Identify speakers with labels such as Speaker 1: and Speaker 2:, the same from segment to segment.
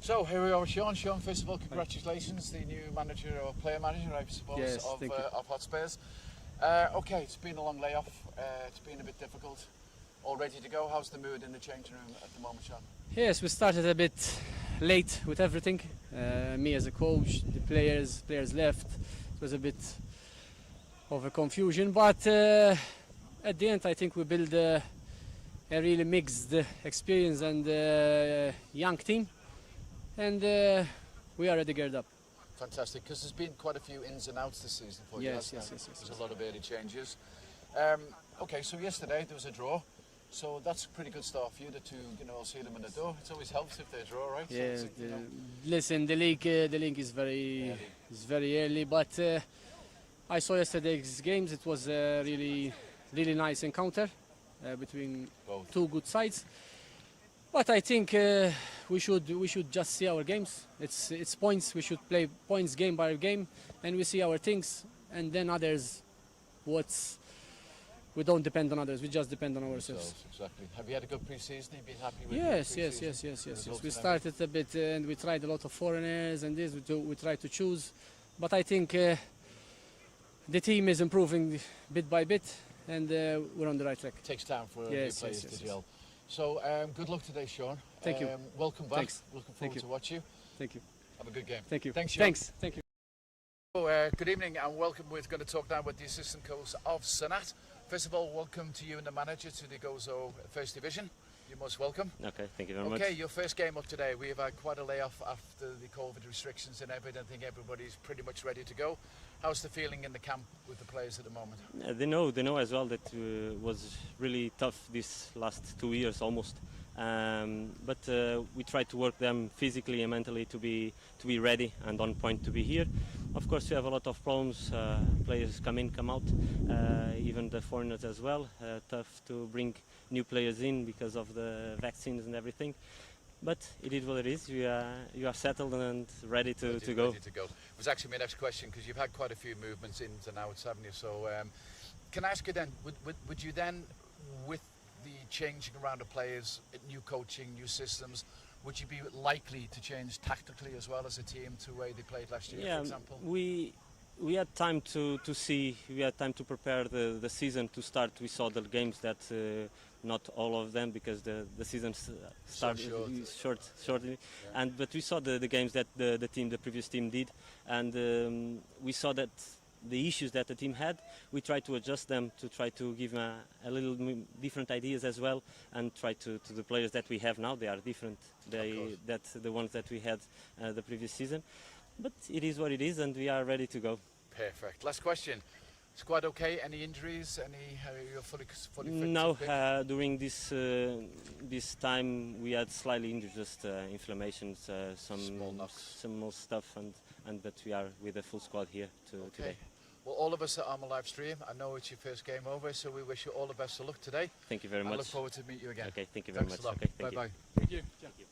Speaker 1: So here we are with Sean. Sean, first of all, congratulations, the new manager or player manager, I suppose,
Speaker 2: yes,
Speaker 1: of Hotspurs. Okay, it's been a long layoff. It's been a bit difficult. All ready to go. How's the mood in the changing room at the moment, Sean?
Speaker 2: Yes, we started a bit late with everything. Me as a coach, the players left. It was a bit of a confusion, but at the end, I think we built a really mixed experience and young team, and we are already geared up.
Speaker 1: Fantastic, because there's been quite a few ins and outs this season for you.
Speaker 2: Yes.
Speaker 1: There's a lot of early changes. Okay, so yesterday there was a draw. So that's a pretty good start for you to see them in the door. It always helps if they draw, right?
Speaker 2: Yeah.
Speaker 1: So
Speaker 2: listen, the league is very early, but I saw yesterday's games. It was a really nice encounter between
Speaker 1: both.
Speaker 2: Two good sides. But I think we should just see our games. It's points. We should play points game by game, and we see our things, and then others. We don't depend on others. We just depend on ourselves.
Speaker 1: Exactly. Have you had a good pre-season? Have you been happy with
Speaker 2: Yes. We started a bit and we tried a lot of foreigners and this. We tried to choose, but I think the team is improving bit by bit, and we're on the right track.
Speaker 1: It takes time for new players to gel. So good luck today, Sean.
Speaker 2: Thank you.
Speaker 1: Welcome back.
Speaker 2: Thanks.
Speaker 1: Looking forward to watch you.
Speaker 2: Thank you.
Speaker 1: Have a good game.
Speaker 2: Thank you.
Speaker 1: Thanks, Sean.
Speaker 2: Thank you.
Speaker 1: So, good evening and welcome. We're going to talk now with the assistant coach of Sannat. First of all, welcome to you and the manager to the Gozo First Division. You're most welcome.
Speaker 3: Okay, thank you very much.
Speaker 1: Okay, your first game up today. We have had quite a layoff after the COVID restrictions and everything. I think everybody's pretty much ready to go. How's the feeling in the camp with the players at the moment?
Speaker 3: They know as well that was really tough this last 2 years almost. But we try to work them physically and mentally to be ready and on point to be here. Of course, we have a lot of problems. Players come in, come out, even the foreigners as well. Tough to bring new players in because of the vaccines and everything. But it is what it is. You are settled and ready to go.
Speaker 1: Ready to go. It was actually my next question, because you've had quite a few movements ins and outs, haven't you? So can I ask you then, would you then, with the changing around of players, new coaching, new systems, would you be likely to change tactically as well as a team to the way they played last year, for example?
Speaker 3: We had time to see. We had time to prepare the season to start. We saw the games that not all of them, because the season started shortly.
Speaker 1: Yeah.
Speaker 3: But we saw the games that the previous team did, and we saw that the issues that the team had, we tried to adjust them to try to give a little different ideas as well, and try to the players that we have now. They are different. That's the ones that we had the previous season. But it is what it is, and we are ready to go.
Speaker 1: Perfect. Last question. Squad okay? Any injuries? You're fully fit?
Speaker 3: No. During this time, we had slightly injured, just inflammations, some small stuff, and but we are with a full squad here today.
Speaker 1: Well, all of us are on the live stream. I know it's your first game over, so we wish you all the best of luck today.
Speaker 3: Thank you very much.
Speaker 1: I look forward to meet you again.
Speaker 3: Okay, thank you very much.
Speaker 1: Thanks a lot.
Speaker 3: Okay, thank
Speaker 1: Bye-bye.
Speaker 3: you.
Speaker 2: Thank you.
Speaker 3: Thank you.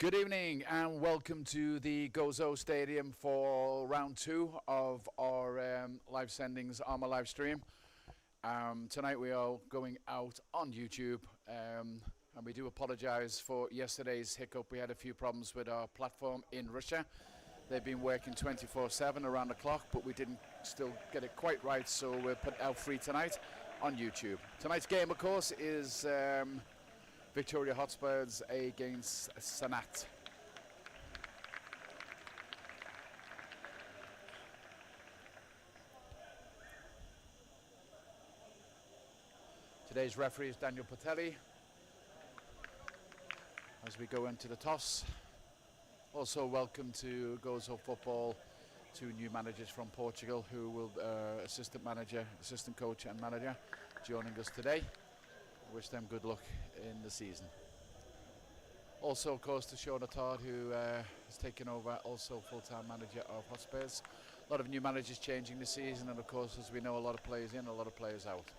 Speaker 1: Good evening and welcome to the Gozo Stadium for round 2 of our live sendings on my live stream. Tonight we are going out on YouTube and we do apologise for yesterday's hiccup. We had a few problems with our platform in Russia. They've been working 24/7 around the clock, but we didn't still get it quite right, so we'll put it out free tonight on YouTube. Tonight's game, of course, is Victoria Hotspurs against Sannat. Today's referee is Daniel Patelli as we go into the toss. Also welcome to Gozo Football, 2 new managers from Portugal who will assistant manager, assistant coach and manager joining us today. Wish them good luck in the season. Also, of course, to Sean Attard, who has taken over, also full-time manager of Hotspurs. A lot of new managers changing this season, and of course, as we know, a lot of players in, a lot of players out.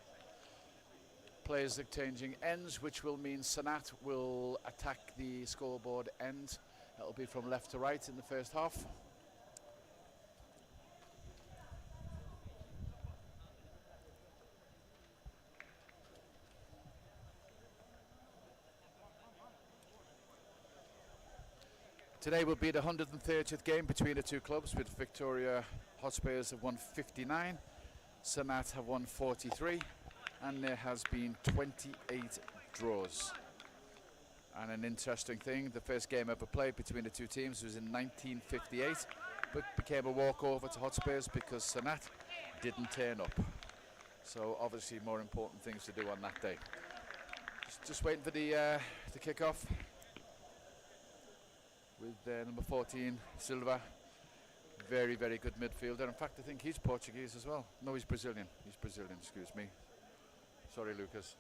Speaker 1: Players are changing ends, which will mean Sannat will attack the scoreboard end. It'll be from left to right in the first half. Today will be the 130th game between the two clubs, with Victoria Hotspurs have won 59, Sannat have won 43, and there has been 28 draws. And an interesting thing, the first game ever played between the two teams was in 1958, but became a walkover to Hotspurs because Sannat didn't turn up. So obviously more important things to do on that day. Just waiting for the kick-off with number 14, Silva. Very, very good midfielder. In fact, I think he's Portuguese as well. No, he's Brazilian. He's Brazilian, excuse me. Sorry, Lucas.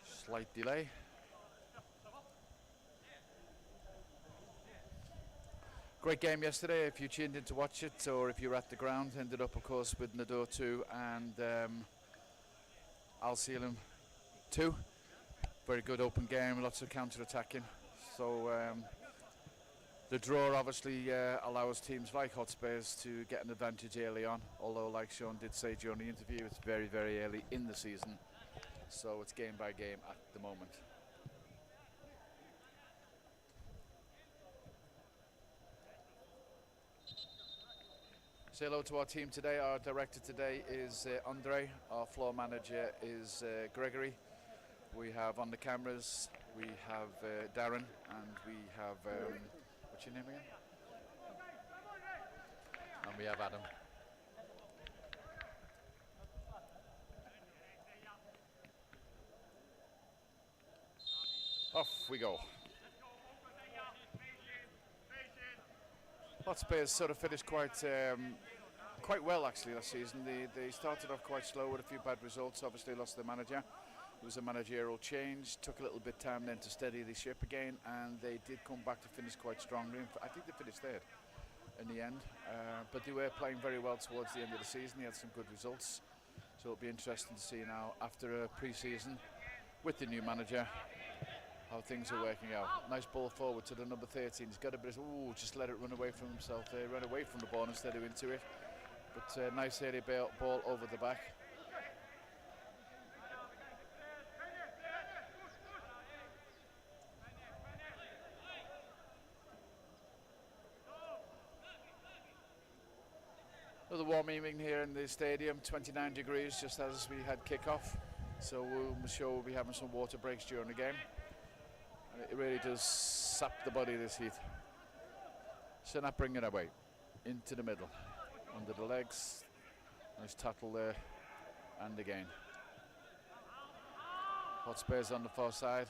Speaker 1: Slight delay. Great game yesterday if you tuned in to watch it, or if you're at the ground. Ended up, of course, with Nador 2 and Al Sealam 2. Very good open game, lots of counter-attacking. So the draw obviously allows teams like Hotspurs to get an advantage early on, although like Sean did say during the interview, it's very, very early in the season. So it's game by game at the moment. Say hello to our team today. Our director today is Andre. Our floor manager is Gregory. We have on the cameras, we have Darren, and we have, what's your name again? And we have Adam. Off we go. Hotspurs sort of finished quite well actually last season. They started off quite slow with a few bad results. Obviously lost their manager. It was a managerial change. Took a little bit of time then to steady the ship again, and they did come back to finish quite strongly. I think they finished third in the end, but they were playing very well towards the end of the season. They had some good results, so it'll be interesting to see now after a pre-season with the new manager how things are working out. Nice ball forward to the number 13. He's got a bit of, ooh, just let it run away from himself there. Run away from the ball instead of into it. But nice area ball over the back. Another warm evening here in the stadium, 29 degrees just as we had kick-off. So I'm sure we'll be having some water breaks during the game. It really does sap the body, this heat. Sannat bring it away into the middle, under the legs. Nice tackle there, and again. Hotspurs on the far side.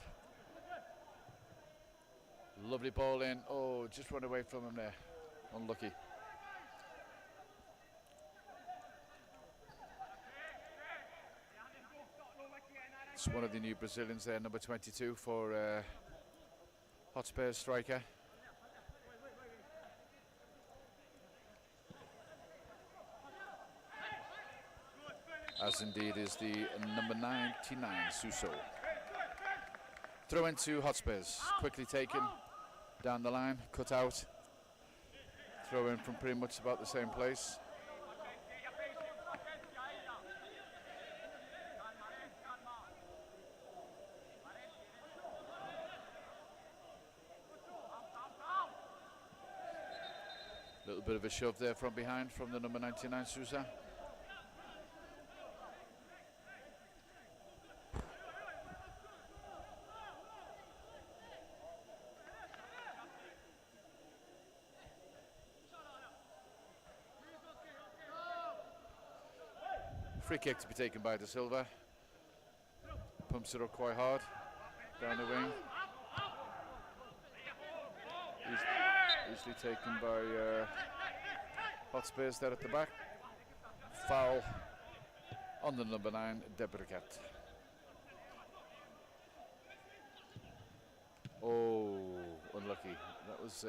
Speaker 1: Lovely ball in. Oh, just run away from him there. Unlucky. It's one of the new Brazilians there, number 22 for Hotspurs striker. as indeed is the number 99, Suso. Throw into Hotspurs, quickly taken down the line, cut out. Throw in from pretty much about the same place. Little bit of a shove there from behind from the number 99, Sousa. Free kick to be taken by De Silva. Pumps it up quite hard down the wing. Easily taken by Hotspurs there at the back. Foul on the number 9, Debricat. Oh, unlucky. That was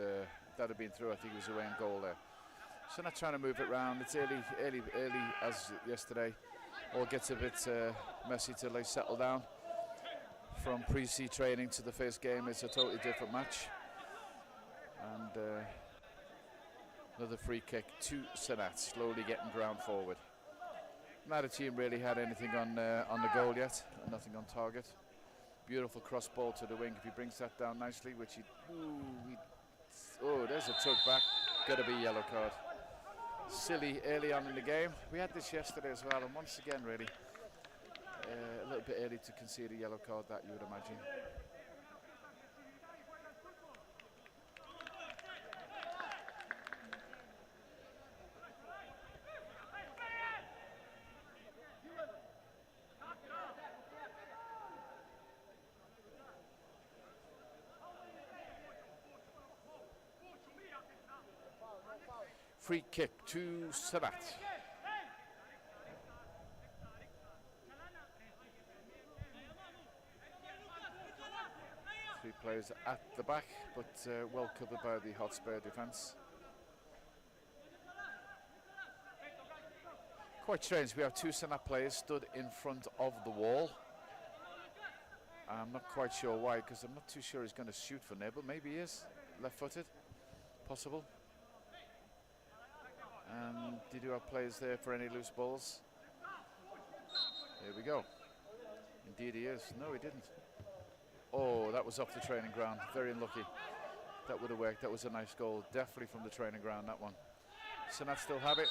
Speaker 1: that had been through. I think it was away in goal there. So not trying to move it round. It's early as yesterday. All gets a bit messy till they settle down. From pre-sea training to the first game, it's a totally different match. And another free kick to Sannat, slowly getting ground forward. Neither team really had anything on the goal yet, nothing on target. Beautiful cross ball to the wing. If he brings that down nicely, which there's a tug back. Gotta be a yellow card. Silly early on in the game. We had this yesterday as well, and once again, really, a little bit early to concede a yellow card, that you would imagine. Free kick to Sannat. Three players at the back, but well covered by the Hotspur defence. Quite strange, we have two Sannat players stood in front of the wall. I'm not quite sure why, because I'm not too sure he's going to shoot for nibble. Maybe he is, left-footed, possible. And did you have players there for any loose balls? Here we go. Indeed he is. No, he didn't. Oh, that was off the training ground. Very unlucky. That would have worked. That was a nice goal. Definitely from the training ground, that one. Sannat still have it.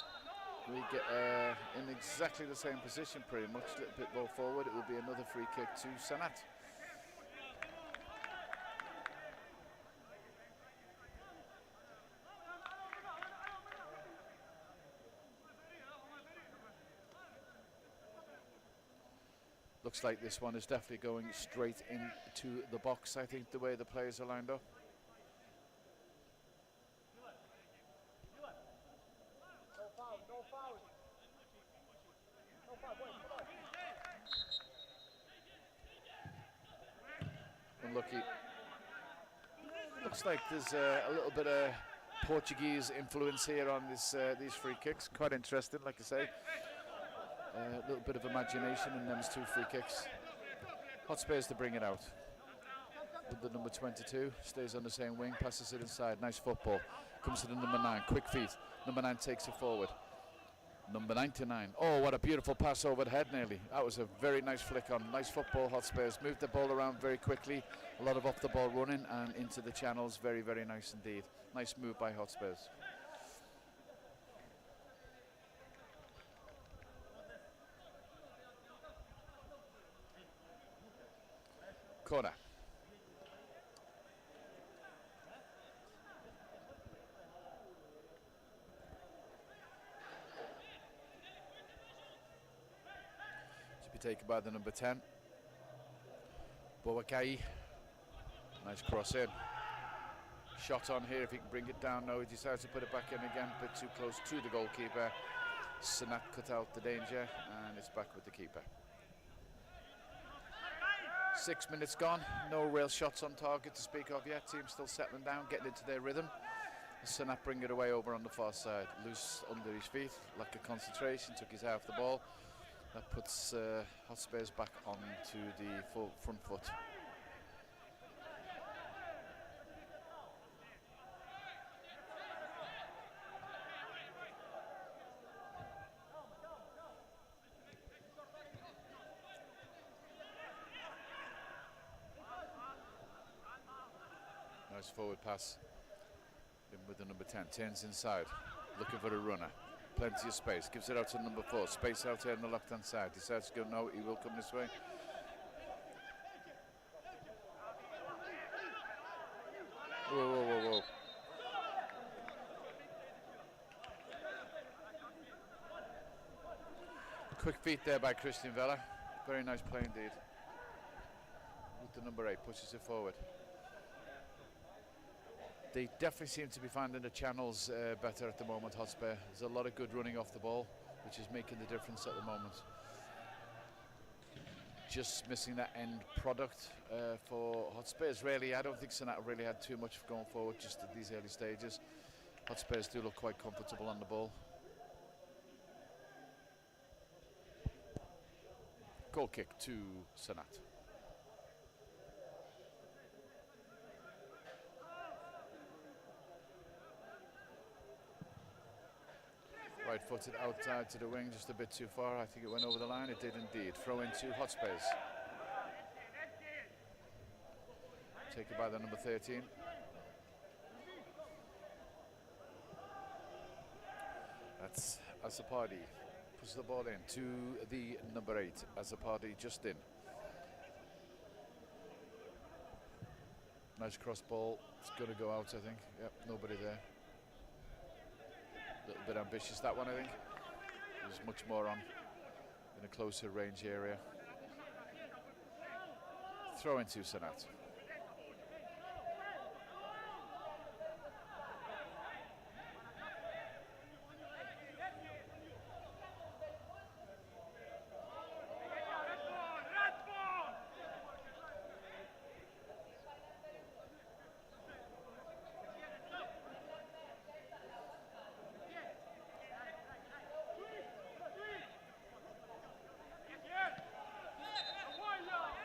Speaker 1: We get in exactly the same position pretty much. A little bit more forward. It will be another free kick to Sannat. Looks like this one is definitely going straight into the box, I think, the way the players are lined up. Unlucky. Looks like there's a little bit of Portuguese influence here on this these free kicks. Quite interesting, like I say. A little bit of imagination in those two free kicks. Hotspurs to bring it out. With the number 22, stays on the same wing, passes it inside. Nice football. Comes to the number 9, quick feet. Number 9 takes it forward. Number 99. Oh, what a beautiful pass over the head nearly. That was a very nice flick on. Nice football, Hotspurs. Moved the ball around very quickly. A lot of off the ball running and into the channels. Very, very nice indeed. Nice move by Hotspurs. Corner. To be taken by the number 10. Boakai. Nice cross in. Shot on here if he can bring it down. No, he decides to put it back in again, a bit too close to the goalkeeper. Sannat cut out the danger and it's back with the keeper. 6 minutes gone, no real shots on target to speak of yet. Team still settling down, getting into their rhythm. Sannat bring it away over on the far side. Loose under his feet, lack of concentration, took his eye off the ball. That puts Hotspurs back onto the front foot. Nice forward pass. In with the number 10, turns inside, looking for a runner. Plenty of space, gives it out to number 4. Space out here on the left hand side. Decides to go no, he will come this way. Whoa, whoa, whoa, whoa. Quick feet there by Christian Vella. Very nice play indeed. With the number 8, pushes it forward. They definitely seem to be finding the channels better at the moment, Hotspur. There's a lot of good running off the ball, which is making the difference at the moment. Just missing that end product for Hotspurs. Really, I don't think Sannat really had too much going forward just at these early stages. Hotspurs do look quite comfortable on the ball. Goal kick to Sannat. Right footed outside to the wing, just a bit too far. I think it went over the line. It did indeed. Throw into Hotspurs. Taken by the number 13. That's Asapardi. Puts the ball in to the number 8. Asapardi just in. Nice cross ball. It's going to go out, I think. Yep, nobody there. A little bit ambitious, that one, I think. There's much more on in a closer range area. Throw into Sannat.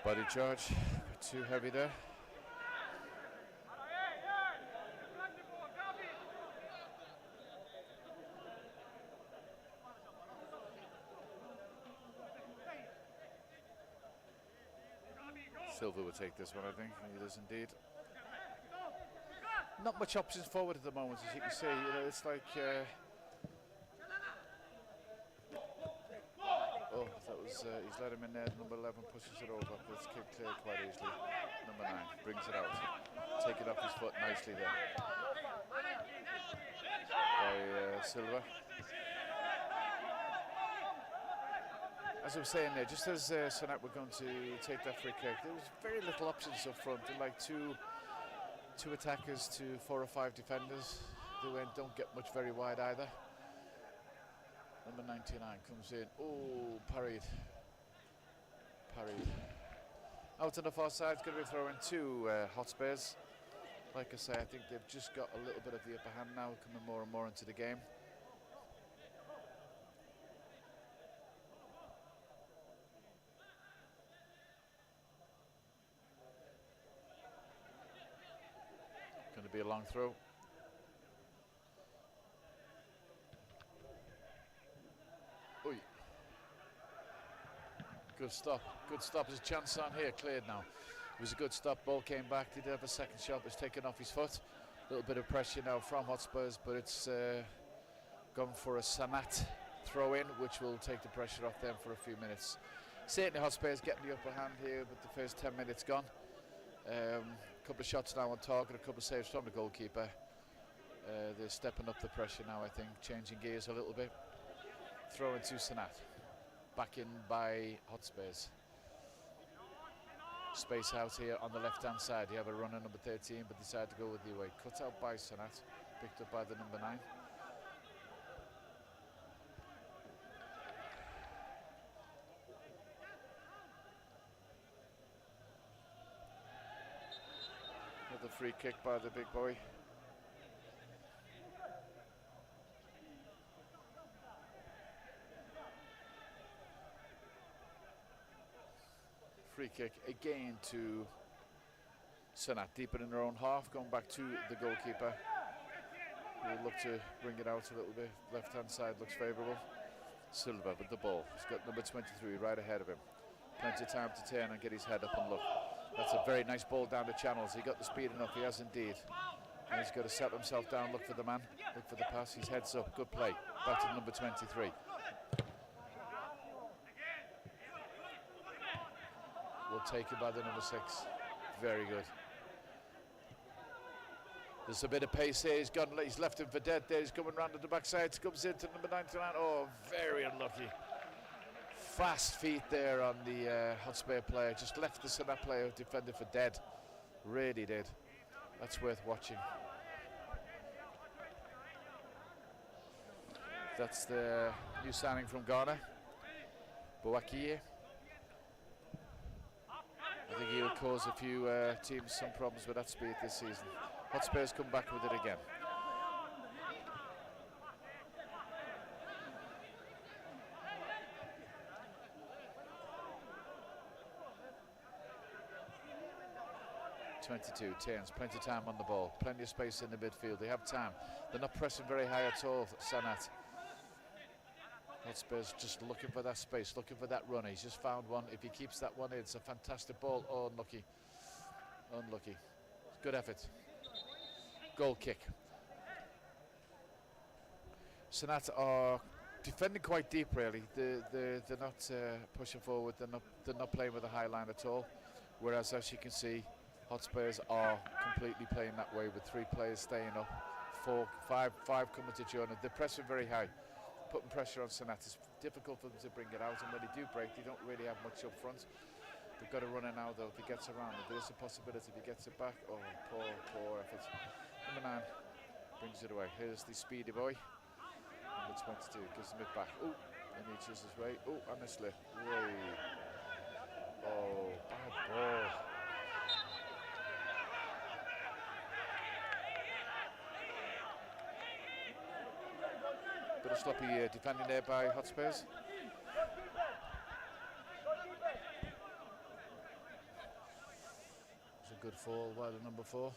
Speaker 1: Body charge, but too heavy there. Silva will take this one, I think. He does indeed. Not much options forward at the moment, as you can see. You know, it's like. Oh, that was he's let him in there. Number 11 pushes it over, but it's kicked clear quite easily. Number 9 brings it out. Take it off his foot nicely there by Silva. As I was saying there, just as Sannat were going to take that free kick, there was very little options up front. Like two attackers to 4 or 5 defenders. They don't get much very wide either. Number 99 comes in. Oh, parried. Out on the far side, it's going to be throwing to Hotspurs. Like I say, I think they've just got a little bit of the upper hand now, coming more and more into the game. Going to be a long throw. Oi. Good stop. There's a chance on here. Cleared now. It was a good stop. Ball came back. Did have a second shot, but it's taken off his foot. A little bit of pressure now from Hotspurs, but it's gone for a Sannat throw in, which will take the pressure off them for a few minutes. Certainly Hotspurs getting the upper hand here, but the first 10 minutes gone. A couple of shots now on target, a couple of saves from the goalkeeper. They're stepping up the pressure now, I think, changing gears a little bit. Throw into Sannat. Back in by Hotspurs. Space out here on the left-hand side. You have a runner, number 13, but decide to go with the away. Cut out by Sannat. Picked up by the number 9. Another free kick by the big boy. kick again to Sannat, deeper in their own half, going back to the goalkeeper. We'll look to bring it out a little bit. Left hand side looks favourable. Silva with the ball. He's got number 23 right ahead of him. Plenty of time to turn and get his head up and look. That's a very nice ball down the channels. He got the speed enough, he has indeed. And he's got to settle himself down, look for the man, look for the pass. His head's up, good play. Back to number 23. We'll take it by the number 6. Very good. There's a bit of pace here. He's left him for dead there. He's coming round to the backside. Comes into number 99. Oh, very unlucky. Fast feet there on the Hotspur player. Just left the Sannat player defender for dead. Really did. That's worth watching. That's the new signing from Ghana, Boakie. I think he'll cause a few teams some problems with that speed this season. Hotspurs come back with it again. Turns, plenty of time on the ball, plenty of space in the midfield. They have time. They're not pressing very high at all, Sannat. Hotspurs just looking for that space, looking for that runner. He's just found one. If he keeps that one in, it's a fantastic ball. Oh, unlucky. Unlucky. Good effort. Goal kick. Sannat are defending quite deep, really. They're not pushing forward. They're not playing with a high line at all. Whereas, as you can see, Hotspurs are completely playing that way with 3 players staying up, 4, 5 coming to join them. They're pressing very high, putting pressure on Sannat. It's difficult for them to bring it out, and when they do break, they don't really have much up front. They've got to run it now, though. If he gets around it, there's a possibility if he gets it back. Oh, poor effort. Number 9 brings it away. Here's the speedy boy. Number 22 gives him it back. Oh, and he chooses his way. Oh, and a slip. Way. Oh, bad ball. Bit of sloppy defending there by Hotspurs. It's a good fall by the number 4.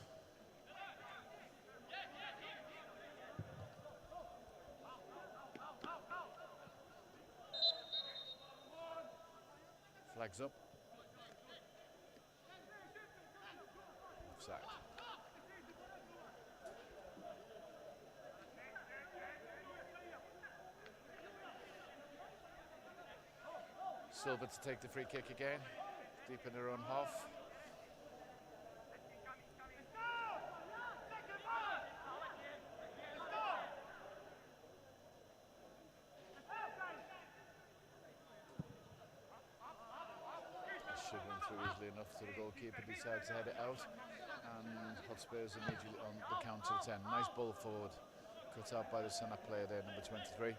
Speaker 1: Flags up. Offside. Silva to take the free kick again, deep in their own half. Shivering through easily enough to the goalkeeper, decides to head it out, and Hotspurs immediately on the counter of 10. Nice ball forward, cut out by the Sannat player there, number 23.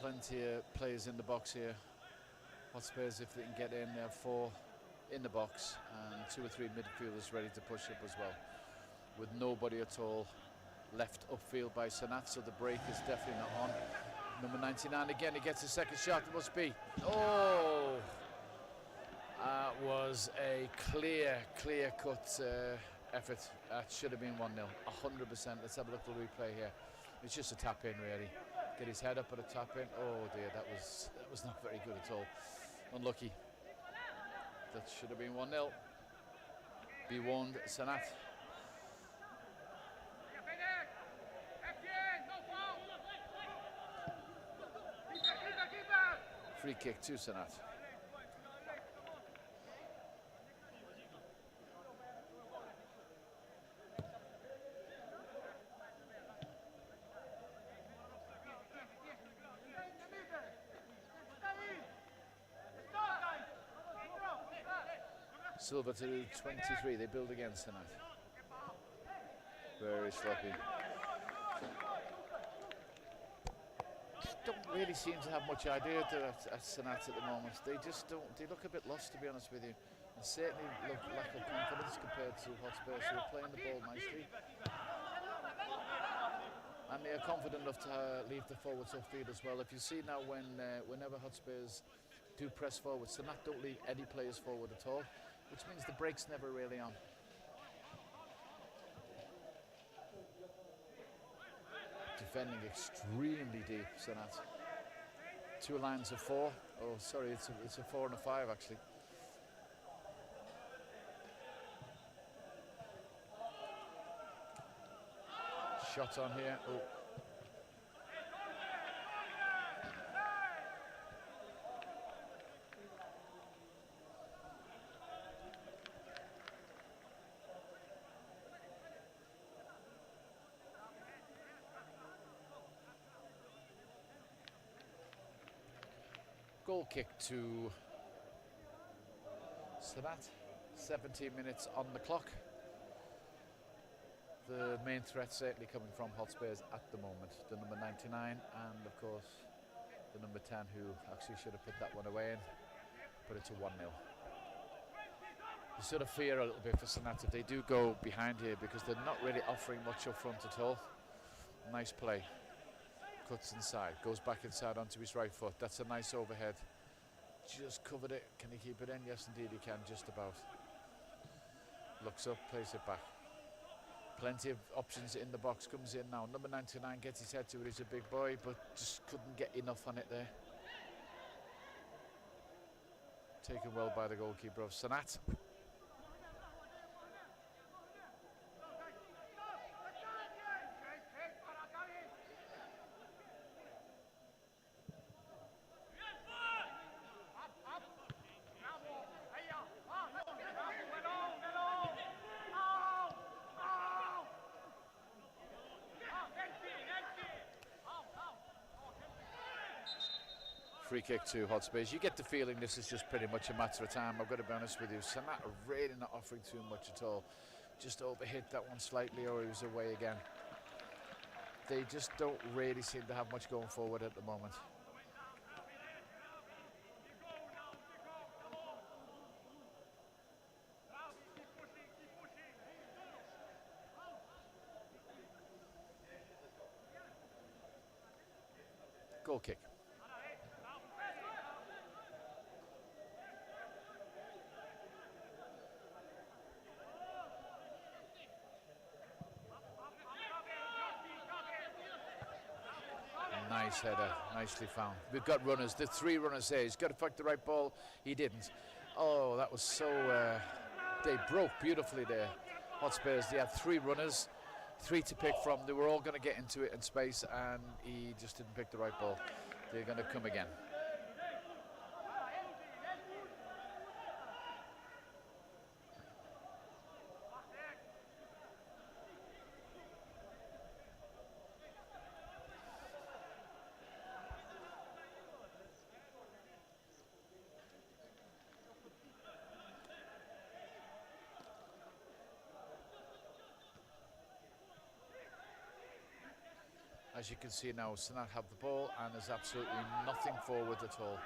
Speaker 1: Plenty of players in the box here. Hotspurs, if they can get in, they have 4 in the box and 2 or 3 midfielders ready to push up as well. With nobody at all left upfield by Sannat, so the break is definitely not on. Number 99 again, he gets a second shot, it must be. Oh! That was a clear-cut effort. That should have been 1-0, 100%. Let's have a look at the replay here. It's just a tap in, really. Get his head up at a tap in. Oh dear, that was not very good at all. Unlucky. That should have been 1-0. Be warned, Sannat. Free kick to Sannat. Silva to 23, they build again tonight. Very sloppy. just don't really seem to have much idea at Sannat at the moment. They just don't. They look a bit lost, to be honest with you, and certainly look lack of confidence compared to Hotspurs, who are playing the ball nicely. And they are confident enough to leave the forwards upfield as well. If you see now, whenever Hotspurs do press forward, Sannat don't leave any players forward at all, which means the break's never really on. Defending extremely deep, Sannat. 2 lines of 4. Oh, sorry, it's a 4 and a 5 actually. Shot on here. Oh. Goal kick to Sannat. 17 minutes on the clock. The main threat certainly coming from Hotspurs at the moment. The number 99 and of course the number 10, who actually should have put that one away and put it to 1-0. You sort of fear a little bit for Sannat if they do go behind here, because they're not really offering much up front at all. Nice play. Cuts inside, goes back inside onto his right foot. That's a nice overhead. Just covered it. Can he keep it in? Yes, indeed he can, just about. Looks up, plays it back. Plenty of options in the box, comes in now. Number 99 gets his head to it, he's a big boy, but just couldn't get enough on it there. Taken well by the goalkeeper of Sannat. Free kick to Hotspurs. You get the feeling this is just pretty much a matter of time. I've got to be honest with you. Sannat are really not offering too much at all. Just overhit that one slightly, or he was away again. They just don't really seem to have much going forward at the moment. Goal kick. Nice header, nicely found. We've got runners, the 3 runners there. He's got to find the right ball. He didn't. Oh, that was so... they broke beautifully there. Hotspurs, they had 3 runners, 3 to pick from. They were all going to get into it in space, and he just didn't pick the right ball. They're going to come again. As you can see now, Sannat have the ball and there's absolutely nothing forward at all.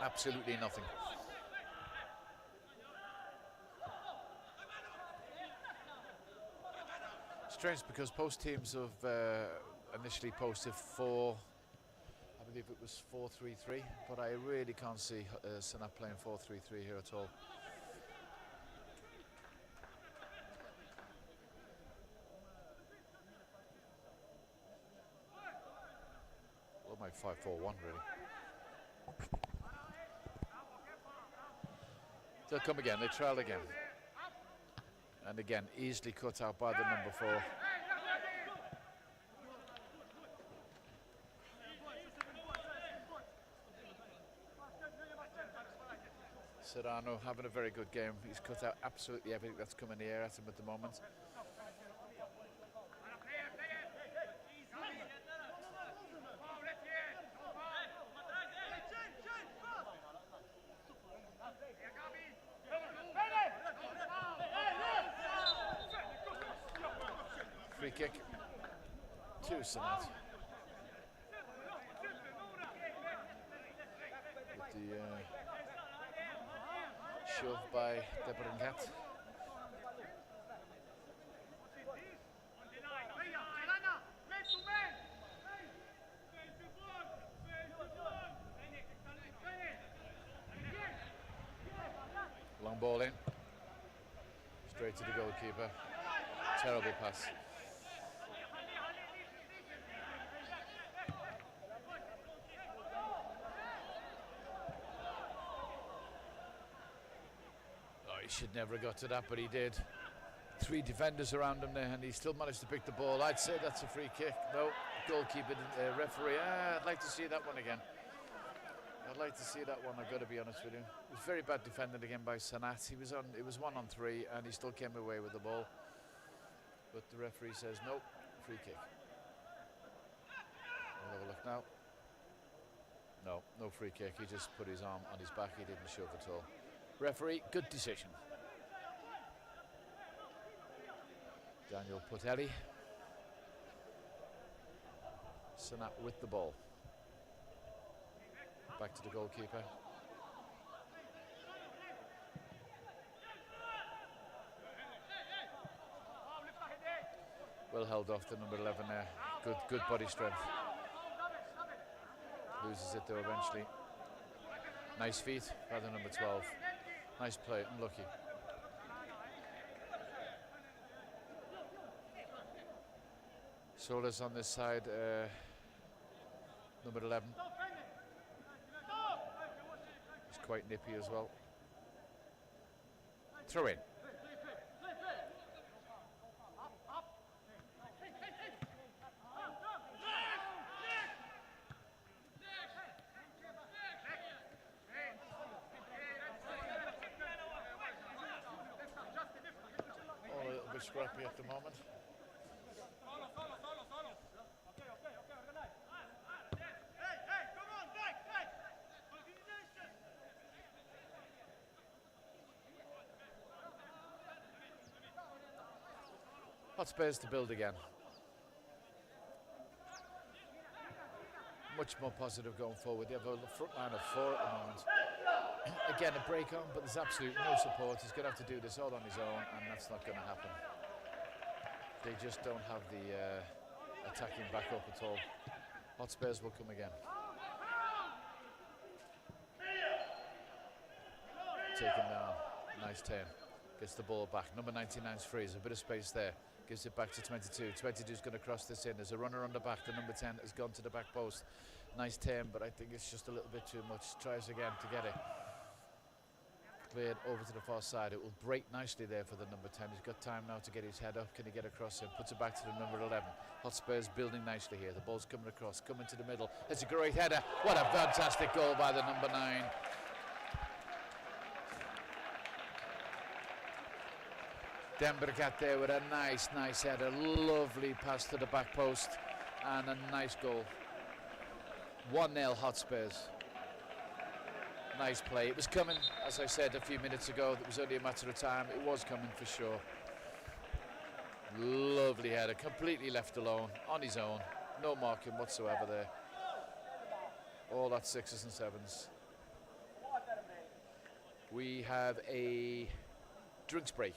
Speaker 1: Absolutely nothing. Strange, because post teams have initially posted 4, I believe it was 4-3-3, but I really can't see Sannat playing 4-3-3 here at all. My 5-4-1 really. They'll come again, they trial again. And again, easily cut out by the number 4. Serrano having a very good game. He's cut out absolutely everything that's come in the air at him at the moment. Free kick to Sannat. shove by Debringat. Long ball in. Straight to the goalkeeper. Terrible pass. Oh, he should never have got to that, but he did. 3 defenders around him there, and he still managed to pick the ball. I'd say that's a free kick. No, goalkeeper, referee. I'd like to see that one again. I'd like to see that one, I've got to be honest with you. It was very bad defended again by Sannat. It was 1 on 3, and he still came away with the ball. But the referee says, no, free kick. We'll have a look now. No, no free kick. He just put his arm on his back. He didn't shove at all. Referee, good decision. Daniel Putelli. Sannat with the ball. Back to the goalkeeper. Well held off the number 11 there. Good body strength. Loses it though eventually. Nice feet by the number 12. Nice play, unlucky. Shoulders on this side, number 11. It's quite nippy as well. Throw in. All a little bit scrappy at the moment. Hotspurs to build again. Much more positive going forward. They have a front line of 4 at the moment. Again, a break on, but there's absolutely no support. He's going to have to do this all on his own, and that's not going to happen. They just don't have the attacking backup at all. Hotspurs will come again. Taken down. Nice turn. Gets the ball back. Number 99's free. There's a bit of space there. Gives it back to 22. 22's going to cross this in. There's a runner on the back. The number 10 has gone to the back post. Nice turn, but I think it's just a little bit too much. Tries again to get it. Cleared over to the far side. It will break nicely there for the number 10. He's got time now to get his head up. Can he get across him? Puts it back to the number 11. Hotspurs building nicely here. The ball's coming across, coming to the middle. It's a great header. What a fantastic goal by the number 9. Dembregat there with a nice header. Lovely pass to the back post and a nice goal. 1-0 Hotspurs. Nice play. It was coming, as I said a few minutes ago. It was only a matter of time. It was coming for sure. Lovely header. Completely left alone, on his own. No marking whatsoever there. All that 6s and 7s. We have a drinks break.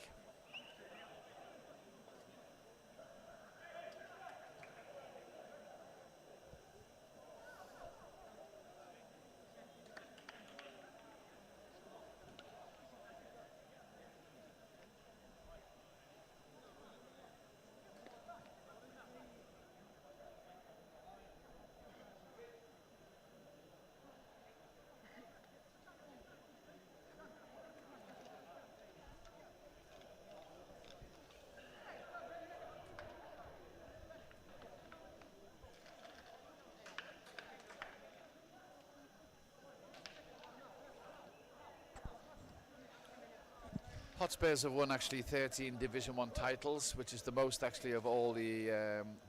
Speaker 1: Hotspurs have won actually 13 Division 1 titles, which is the most actually of all the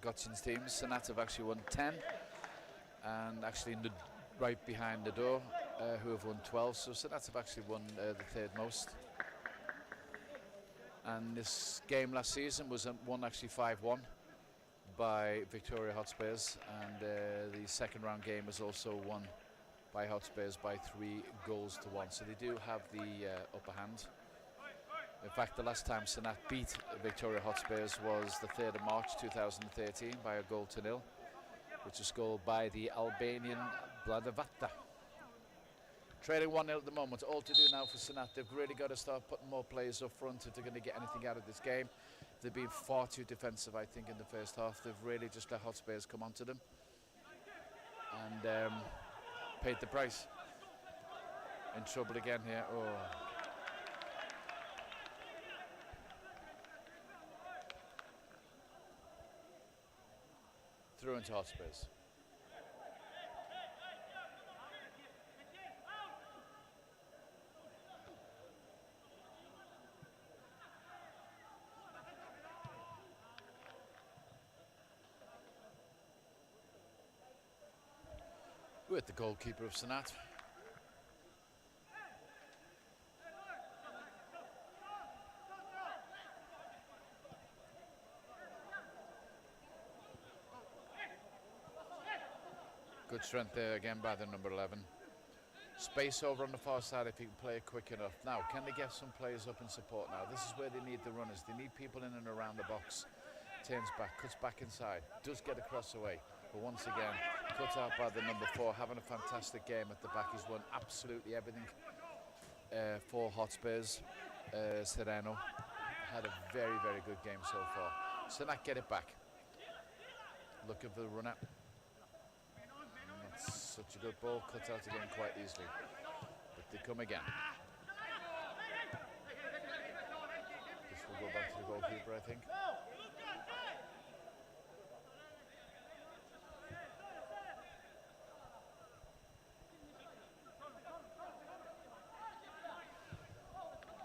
Speaker 1: Gotchin's teams. Sannat have actually won 10, and actually right behind the door, who have won 12. So Sannat have actually won the 3rd most. And this game last season was won actually 5-1 by Victoria Hotspurs, and the second round game was also won by Hotspurs by 3-1. So they do have the upper hand. In fact, the last time Sannat beat Victoria Hotspurs was the 3rd of March 2013 by a 0-0, which was scored by the Albanian Bladavata. Trailing 1-0 at the moment. All to do now for Sannat. They've really got to start putting more players up front if they're going to get anything out of this game. They've been far too defensive, I think, in the first half. They've really just let Hotspurs come onto them and paid the price. In trouble again here. Oh. Through into Hotspurs. With the goalkeeper of Sannat. Good strength there again by the number 11. Space over on the far side if he can play it quick enough. Now, can they get some players up in support now? This is where they need the runners. They need people in and around the box. Turns back, cuts back inside, does get across away. But once again, cut out by the number 4, having a fantastic game at the back. He's won absolutely everything for Hotspurs. Sereno had a very, very good game so far. Sannat get it back. Looking for the runner. That's such a good ball, cut out again quite easily. But they come again. This will go back to the goalkeeper, I think.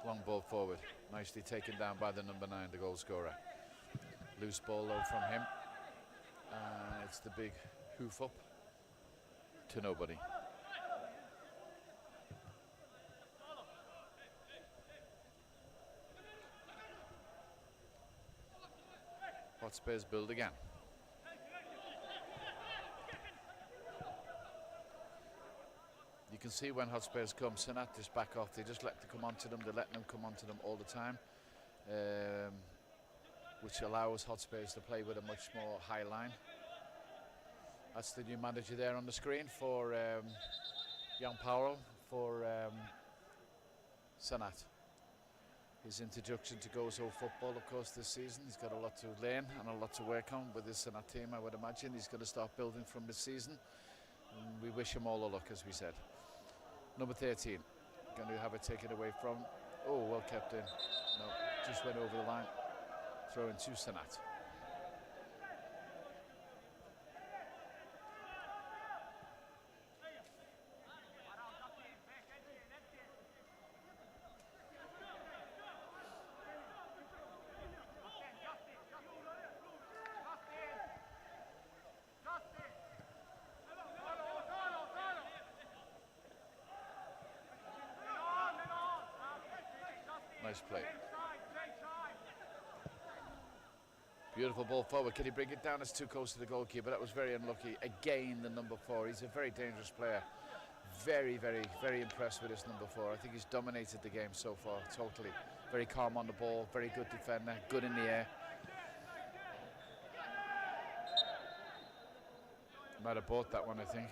Speaker 1: Long ball forward, nicely taken down by the number 9, the goal scorer. Loose ball though from him. It's the big hoof up to nobody. Hotspurs build again. You can see when Hotspurs come, Sannat just back off. They just let them come onto them. They're letting them come onto them all the time, which allows Hotspurs to play with a much more high line. That's the new manager there on the screen for Jan Powell for Sannat. His introduction to Gozo football, of course, this season. He's got a lot to learn and a lot to work on with this Sannat team, I would imagine. He's going to start building from this season. And we wish him all the luck, as we said. Number 13, going to have it taken away from, oh, well kept in. No, just went over the line. Throw in to Sannat. Nice play. Beautiful ball forward. Can he bring it down? It's too close to the goalkeeper. That was very unlucky. Again, the number 4. He's a very dangerous player. Very, very, very impressed with this number 4. I think he's dominated the game so far, totally. Very calm on the ball, very good defender, good in the air. Might have bought that one, I think.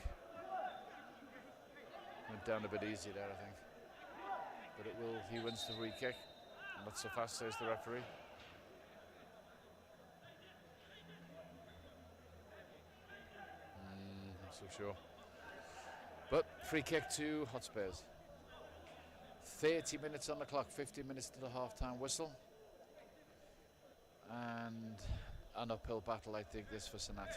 Speaker 1: Went down a bit easy there, I think. But it will, he wins the free kick. Not so fast, says the referee. Not so sure. But free kick to Hotspurs. 30 minutes on the clock, 15 minutes to the half-time whistle. And an uphill battle, I think, this for Sannat.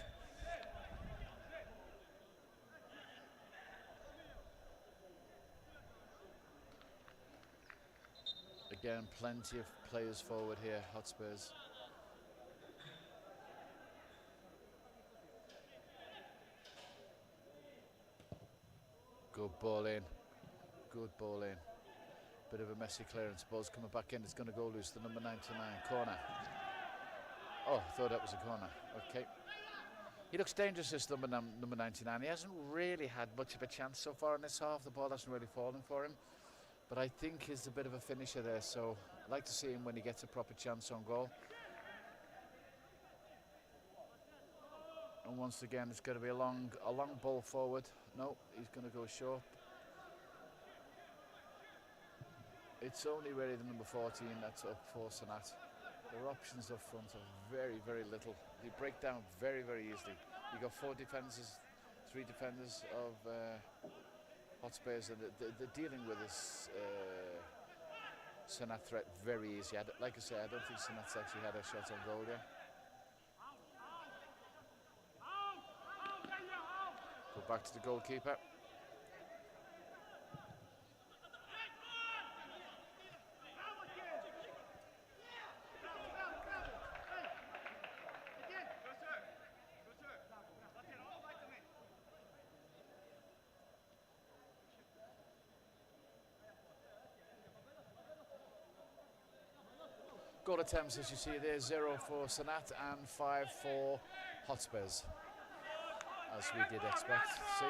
Speaker 1: Again, plenty of players forward here, Hotspurs. Good ball in. Good ball in. Bit of a messy clearance. Ball's coming back in. It's going to go loose. The number 99 corner. Oh, I thought that was a corner. Okay. He looks dangerous, this number 99. He hasn't really had much of a chance so far in this half. The ball hasn't really fallen for him. But I think he's a bit of a finisher there, so I'd like to see him when he gets a proper chance on goal. And once again, it's going to be a long ball forward. No, he's going to go short. It's only really the number 14 that's up for Sannat. Their options up front are very, very little. They break down very, very easily. You got 4 defenders, 3 defenders of Hotspurs, and they're dealing with this Sannat threat very easy. Like I say, I don't think Sannat's actually had a shot on goal yet. Go back to the goalkeeper. Goal attempts, as you see there, 0 for Sannat and 5 for Hotspurs, as we did expect to see.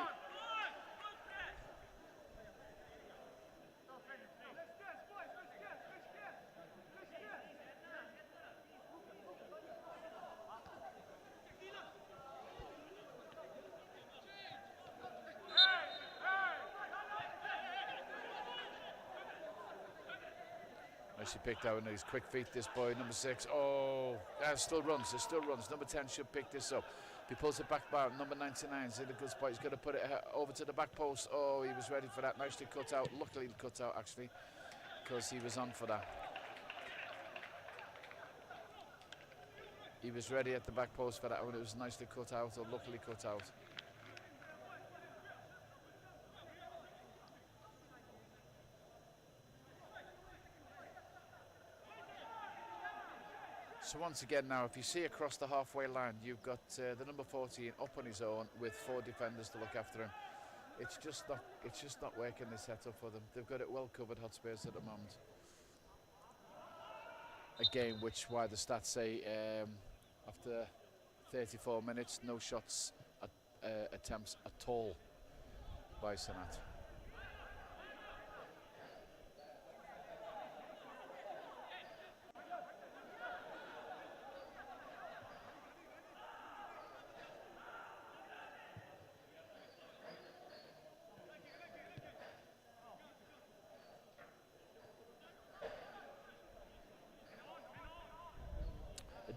Speaker 1: Nicely picked out with his quick feet, this boy, number 6. Oh, still runs, it still runs. Number 10 should pick this up. He pulls it back by number 99 is in a good spot. He's going to put it over to the back post. Oh, he was ready for that. Nicely cut out. Luckily cut out, actually, because he was on for that. He was ready at the back post for that one. It was nicely cut out, or luckily cut out. So once again now, if you see across the halfway line, you've got the number 14 up on his own with 4 defenders to look after him. It's just not working, this setup for them. They've got it well covered, Hotspurs, at the moment. A game which, why the stats say after 34 minutes, no shots attempts at all by Sannat.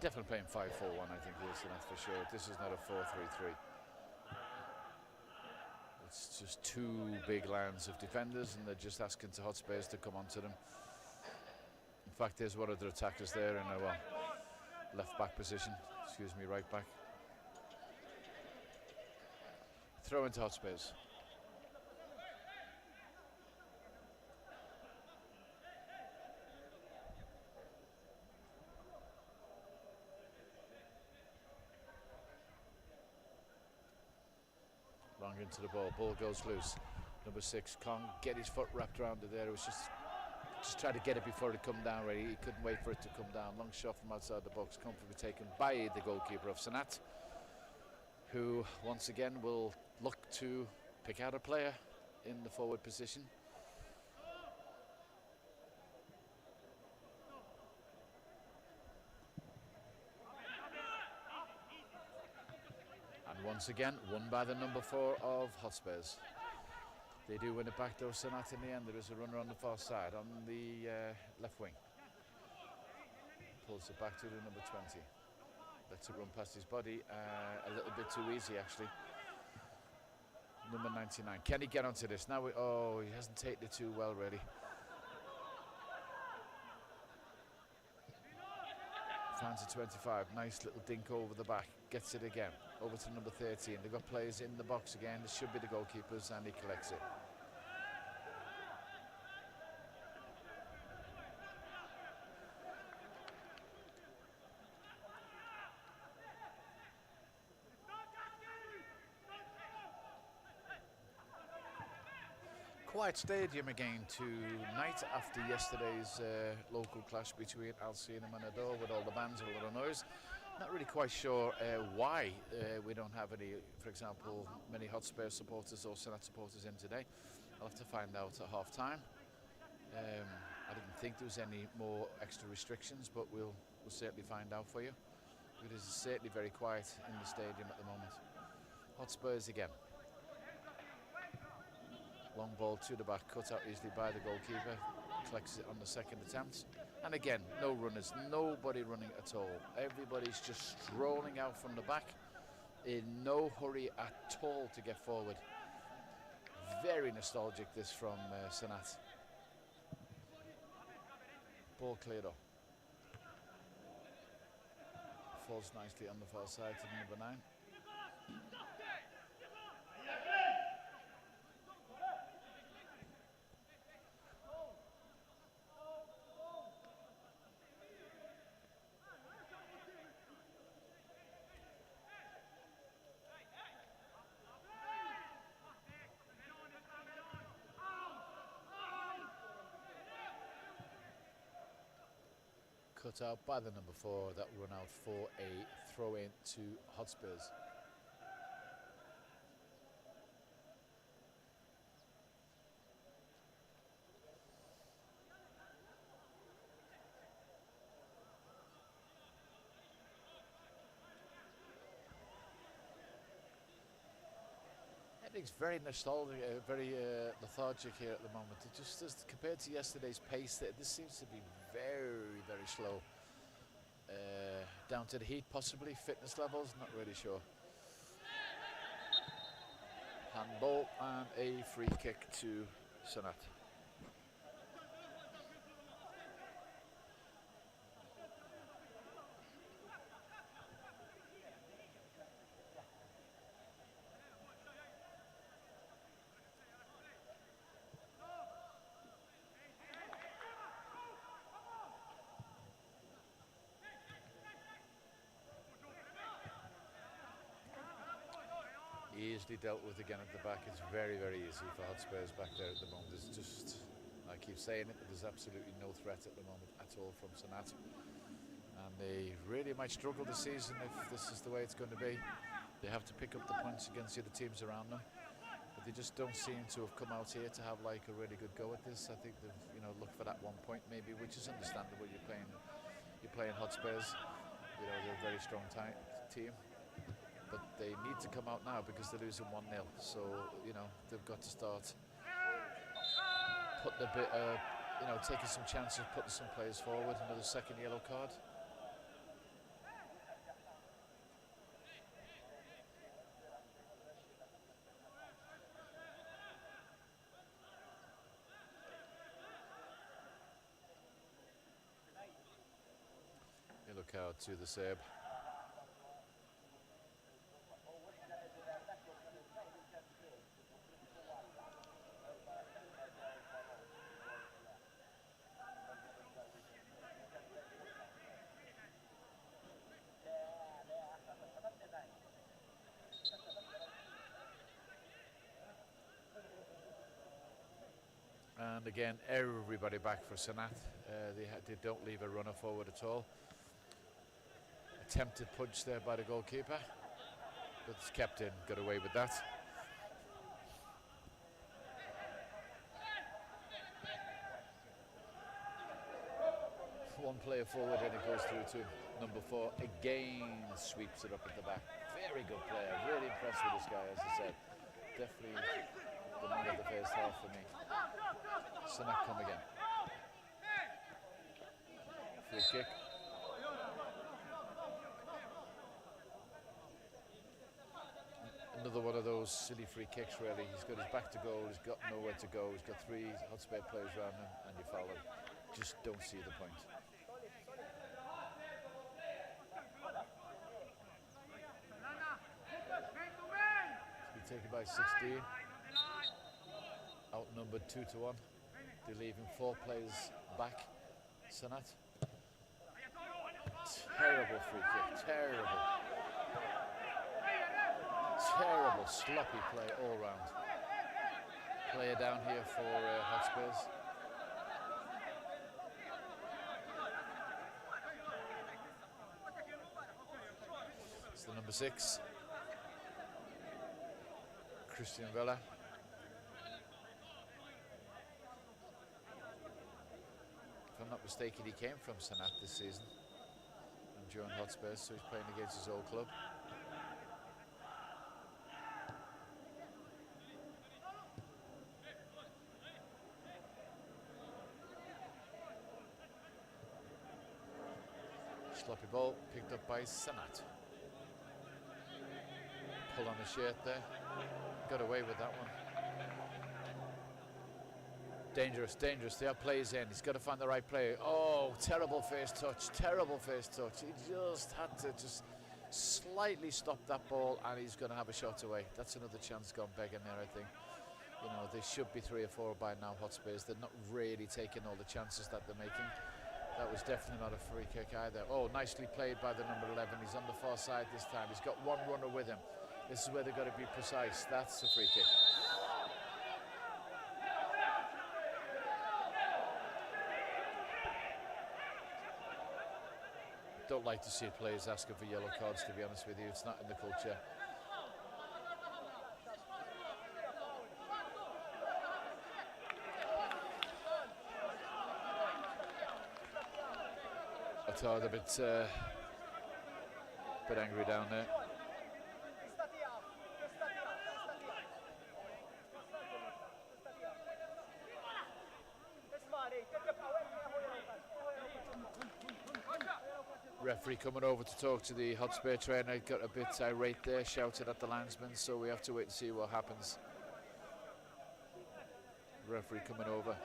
Speaker 1: Definitely playing 5-4-1, I think it is, Sannat, for sure. This is not a 4-3-3. It's just 2 big lines of defenders, and they're just asking to Hotspurs to come onto them. In fact, there's one of their attackers there in a left back position. Excuse me, right back. Throw into Hotspurs. Long into the ball goes loose. Number 6 can't get his foot wrapped around it there. It was just trying to get it before it come down, really. He couldn't wait for it to come down. Long shot from outside the box, comfortably taken by the goalkeeper of Sannat, who once again will look to pick out a player in the forward position. Once again, won by the number 4 of Hotspurs. They do win it back though, Sannat, in the end. There is a runner on the far side, on the left wing. Pulls it back to the number 20. Lets it run past his body, a little bit too easy, actually. Number 99. Can he get onto this? Now, he hasn't taken it too well, really. Finds a 25. Nice little dink over the back. Gets it again. Over to number 13. They've got players in the box again. This should be the goalkeepers, and he collects it. Quiet stadium again tonight after yesterday's local clash between Alcina and Ador with all the bands and a lot of noise. Not really quite sure why we don't have any, for example, many Hotspurs supporters or Sannat supporters in today. I'll have to find out at half time. I didn't think there was any more extra restrictions, but we'll certainly find out for you. It is certainly very quiet in the stadium at the moment. Hotspurs again. Long ball to the back, cut out easily by the goalkeeper. Collects it on the second attempt. And again, no runners, nobody running at all. Everybody's just strolling out from the back in no hurry at all to get forward. Very nostalgic this from Sannat. Ball cleared up. Falls nicely on the far side to number 9. Cut out by the number 4, that will run out for a throw in to Hotspurs. Everything's very nostalgic, very lethargic here at the moment. It just is, compared to yesterday's pace, this seems to be very, very slow. Down to the heat, possibly, fitness levels, not really sure. Handball and a free kick to Sannat. Easily dealt with again at the back. It's very, very easy for Hotspurs back there at the moment. There's just, I keep saying it, but there's absolutely no threat at the moment at all from Sannat. And they really might struggle this season if this is the way it's going to be. They have to pick up the points against the other teams around them. But they just don't seem to have come out here to have like a really good go at this. I think they've, looked for that 1 point maybe, which is understandable. You're playing Hotspurs. They're a very strong team. But they need to come out now because they're losing 1-0. So, they've got to start putting a bit, taking some chances, putting some players forward. Another second yellow card. Yellow card to the Serb. And again, everybody back for Sannat. They don't leave a runner forward at all. Attempted punch there by the goalkeeper, but it's kept in, got away with that. One player forward and it goes through to number 4. Again sweeps it up at the back. Very good player, really impressed with this guy, as I said. Definitely the man of the first half for me. Sannat come again. Free kick. Another one of those silly free kicks really. He's got his back to goal, he's got nowhere to go, he's got 3 Hotspur players around him and you foul him. Just don't see the point. It's been taken by 16. Outnumbered 2-1. They're leaving 4 players back. Sannat. Terrible free kick, terrible. Terrible, sloppy play all round. Player down here for Hotspurs. number 6. Christian Villa. If I'm not mistaken, he came from Sannat this season and joined Hotspurs, so he's playing against his old club. Sloppy ball picked up by Sannat. Pull on the shirt there. Got away with that one. Dangerous, dangerous. They have players in. He's got to find the right player. Oh, terrible first touch. Terrible first touch. He just had to just slightly stop that ball, and he's going to have a shot away. That's another chance gone begging there, I think. You know, there should be 3 or 4 by now, Hotspurs. They're not really taking all the chances that they're making. That was definitely not a free kick either. Oh, nicely played by the number 11. He's on the far side this time. He's got one runner with him. This is where they've got to be precise. That's a free kick. Don't like to see players asking for yellow cards, to be honest with you. It's not in the culture. I thought a bit angry down there. Referee coming over to talk to the Hotspur trainer, got a bit irate there, shouted at the linesman, so we have to wait and see what happens. Referee coming over.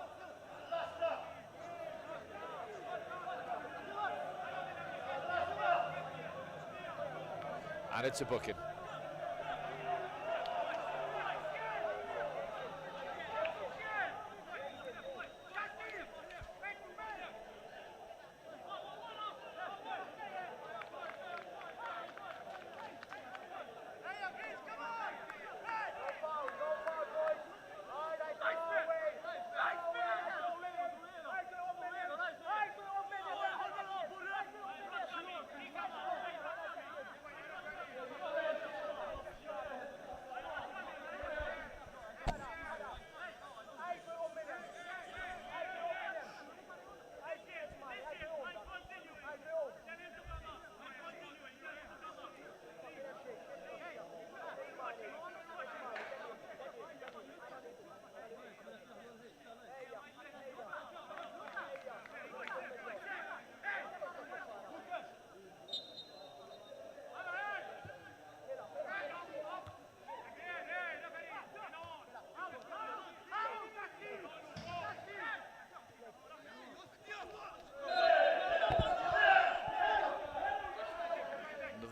Speaker 1: And it's a booking.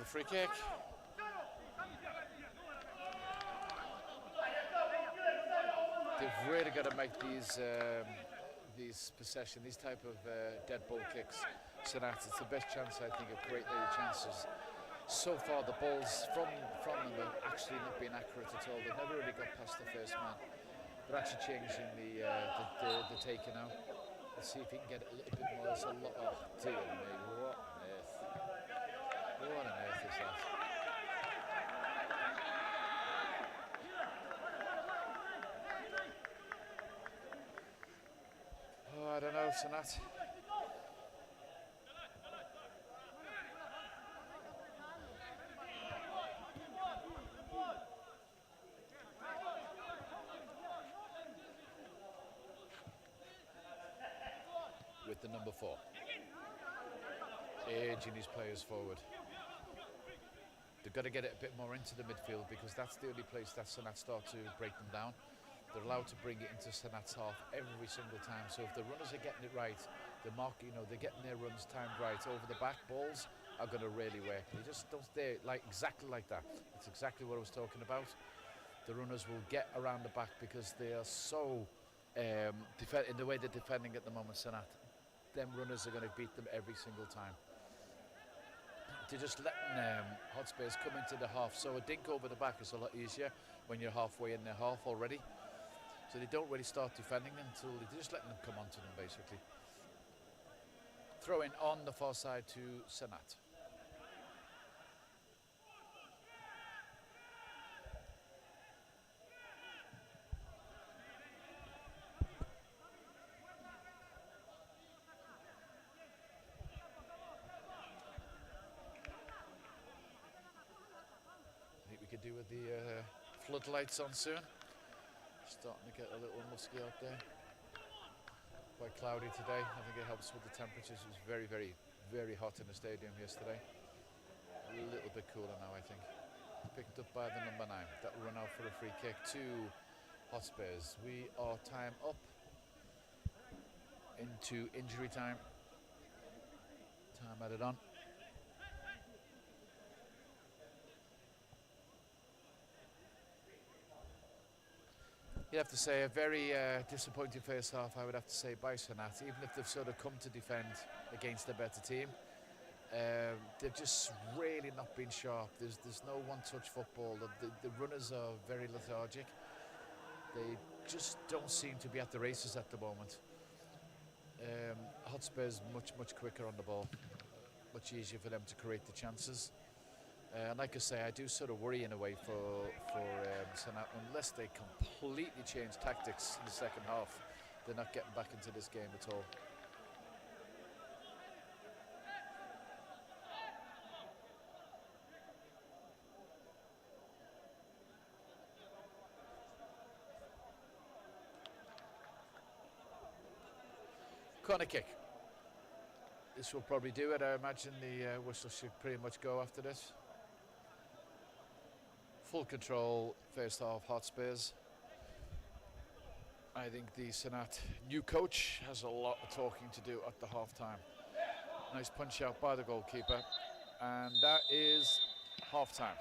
Speaker 1: Free kick. They've really got to make these possession, these type of dead ball kicks. Sannat, it's the best chance, I think, of creating their chances. So far, the balls from them have actually not been accurate at all. They've never really got past the first man. They're actually changing the taker now. Let's see if he can get it a little bit more. There's a lot. Oh, dear me, what on earth? What on earth is that? Oh, I don't know, Sannat. With the number 4. Edging his players forward. They've got to get it a bit more into the midfield because that's the only place that Sannat start to break them down. They're allowed to bring it into Sannat's half every single time. So if the runners are getting it right, they're getting their runs timed right. Over the back, balls are going to really work. They just don't stay exactly like that. That's exactly what I was talking about. The runners will get around the back because they are so in the way they're defending at the moment. Sannat, them runners are going to beat them every single time. They're just letting Hotspurs come into the half. So a dink over the back is a lot easier when you're halfway in their half already. So they don't really start defending them until they're just letting them come onto them, basically. Throw in on the far side to Sannat. do with the floodlights on soon. Starting to get a little musky out there. Quite cloudy today. I think it helps with the temperatures. It was very, very, very hot in the stadium yesterday. A little bit cooler now, I think. Picked up by the number 9. That will run out for a free kick to Hotspurs. We are time up into injury time. Time added on. You have to say a very disappointing first half, I would have to say, by Sannat. Even if they've sort of come to defend against a better team, they've just really not been sharp. There's no one-touch football. The runners are very lethargic. They just don't seem to be at the races at the moment. Hotspurs much quicker on the ball. Much easier for them to create the chances. And like I say, I do sort of worry in a way for Sannat. Unless they completely change tactics in the second half, they're not getting back into this game at all. Corner kick. This will probably do it. I imagine the whistle should pretty much go after this. Full control, first half, Hotspurs. I think the Sannat new coach has a lot of talking to do at the half time. Nice punch out by the goalkeeper, and that is half time.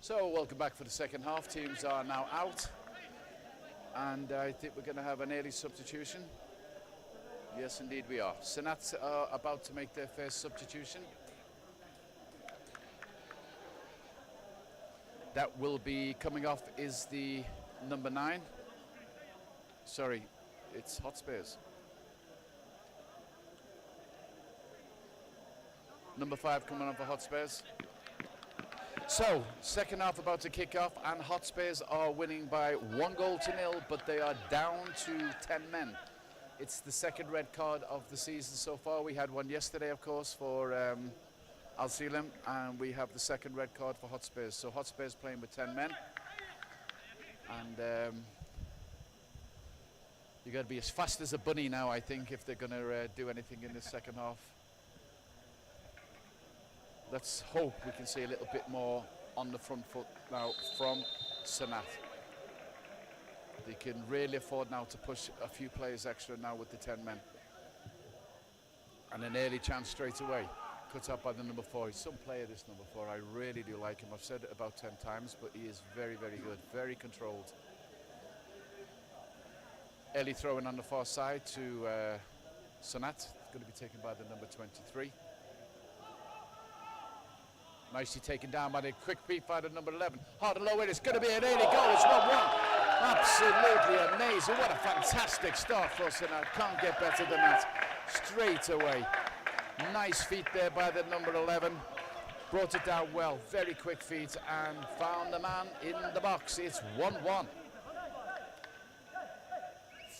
Speaker 1: So welcome back for the second half. Teams are now out, and I think we're going to have an early substitution. Yes, indeed we are. Sannat are about to make their first substitution. That will be coming off is the number 9. Sorry, it's Hotspurs. Number 5 coming on for Hotspurs. So, second half about to kick off, and Hotspurs are winning by 1-0, but they are down to 10 men. It's the second red card of the season so far. We had one yesterday, of course, for Al Selim, and we have the second red card for Hotspurs. So Hotspurs playing with 10 men, and you got to be as fast as a bunny now, I think, if they're going to do anything in the second half. Let's hope we can see a little bit more on the front foot now from Sannat. They can really afford now to push a few players extra now with the 10 men. And an early chance straight away. Cut out by the number 4. He's some player, this number 4. I really do like him. I've said it about 10 times, but he is very, very good. Very controlled. Early throw in on the far side to Sannat. It's going to be taken by the number 23. Nicely taken down by the quick beat by the number 11. Hard and low in. It's going to be an early goal. It's 1-1. Absolutely amazing. What a fantastic start for Sannat. Can't get better than that. Straight away. Nice feet there by the number 11. Brought it down well. Very quick feet and found the man in the box. It's 1-1.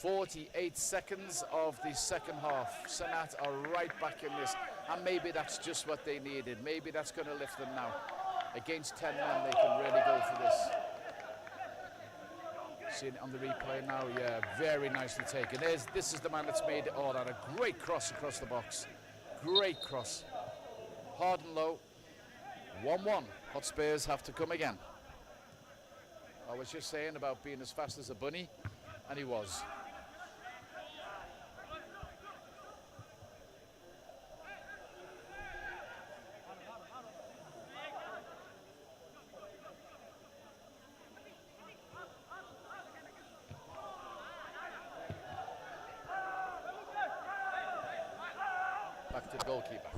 Speaker 1: 48 seconds of the second half. Sannat are right back in this, and maybe that's just what they needed. Maybe that's going to lift them now. Against 10 men, they can really go for this. Seeing it on the replay now, yeah, very nicely taken. This is the man that's made it all out. A great cross across the box. Great cross. Hard and low. 1-1. Hotspurs have to come again. I was just saying about being as fast as a bunny, and he was. Back to the goalkeeper.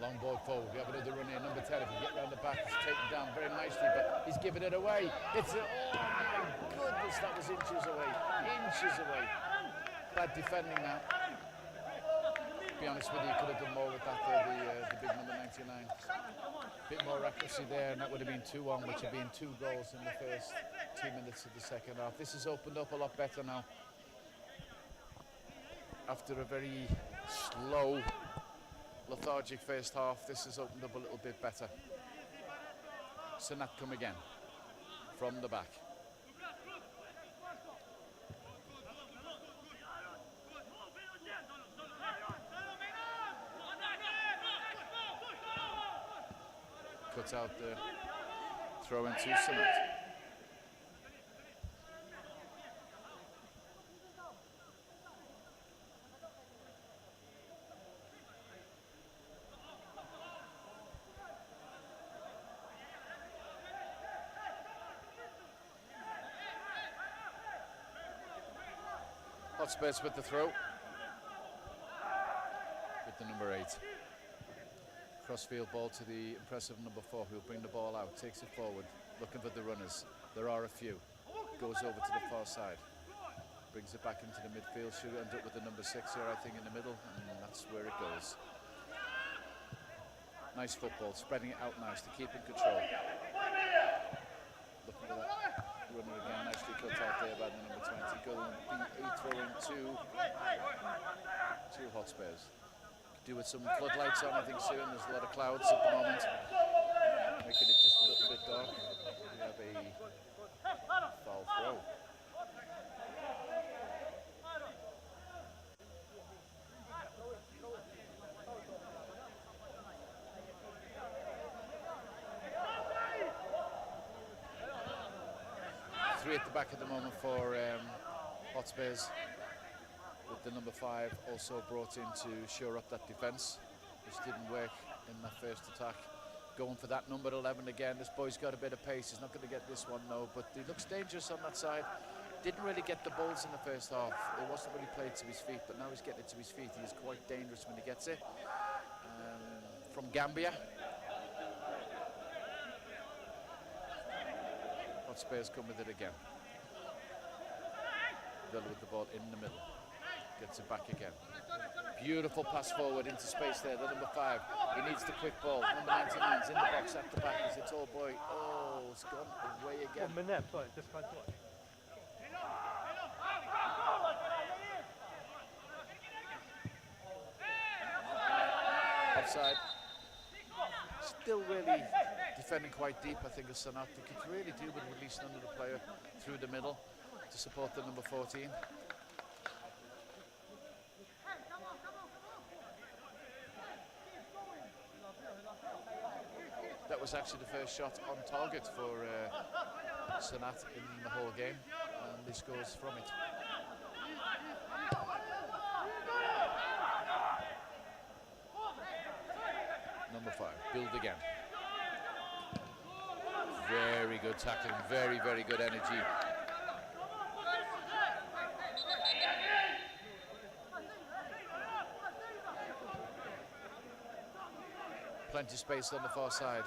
Speaker 1: Long ball forward, we have another run here, number 10, if you get round the back, it's taken down very nicely, but he's giving it away. It's oh my goodness, that was inches away, inches away. Bad defending now. To be honest with you, could have done more with that there, the big number 99. Bit more accuracy there, and that would have been 2-1, which have been 2 goals in the first 2 minutes of the second half. This has opened up a lot better now. After a very slow, lethargic first half, this has opened up a little bit better. Sannat come again from the back. Cuts out the throw into Sannat. Hotspurs with the throw. With the number 8. Crossfield ball to the impressive number 4, who'll bring the ball out, takes it forward, looking for the runners. There are a few. Goes over to the far side. Brings it back into the midfield. Should end up with the number 6 here, I think, in the middle, and that's where it goes. Nice football, spreading it out nice to keep in control. Looking for that runner again, nicely cut out there by the number 20. Going throwing to Hotspurs. Do with some floodlights on, I think, soon. There's a lot of clouds at the moment, making it just a little bit dark. We have a foul throw. Three at the back at the moment for Hotspurs, with the number 5 also brought in to shore up that defence. which didn't work in that first attack. Going for that number 11 again. This boy's got a bit of pace. He's not going to get this one, no, but he looks dangerous on that side. Didn't really get the balls in the first half. It wasn't really played to his feet, but now he's getting it to his feet. He is quite dangerous when he gets it. From Gambia. Hotspurs come with it again. Villa with the ball in the middle. Gets it back again. Beautiful pass forward into space there, the number 5. He needs the quick ball. Number 99's in the box at the back. He's a tall boy. Oh, it's gone away again. Offside. Still really defending quite deep, I think, as Sannat. They could really do with releasing another player through the middle to support the number 14. That was actually the first shot on target for Sannat in the whole game, and he scores from it. Number 5, build again. Very good tackling, very, very good energy. Plenty of space on the far side.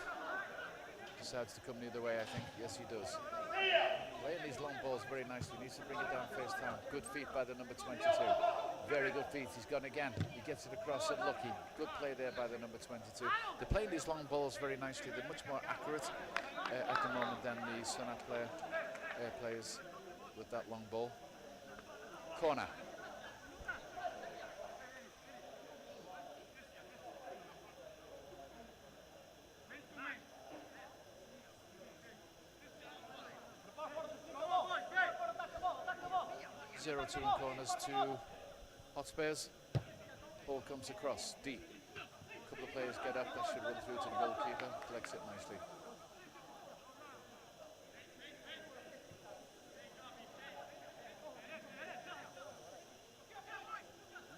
Speaker 1: Decides to come the other way, I think. Yes, he does. Playing these long balls very nicely. Needs to bring it down first time. Good feet by the number 22. Very good feet. He's gone again. He gets it across, unlucky. Good play there by the number 22. They're playing these long balls very nicely. They're much more accurate at the moment than the Sannat players with that long ball. Corner. Zero two in corners to Hotspurs. Ball comes across deep. A couple of players get up. That should run through to the goalkeeper. Collects it nicely.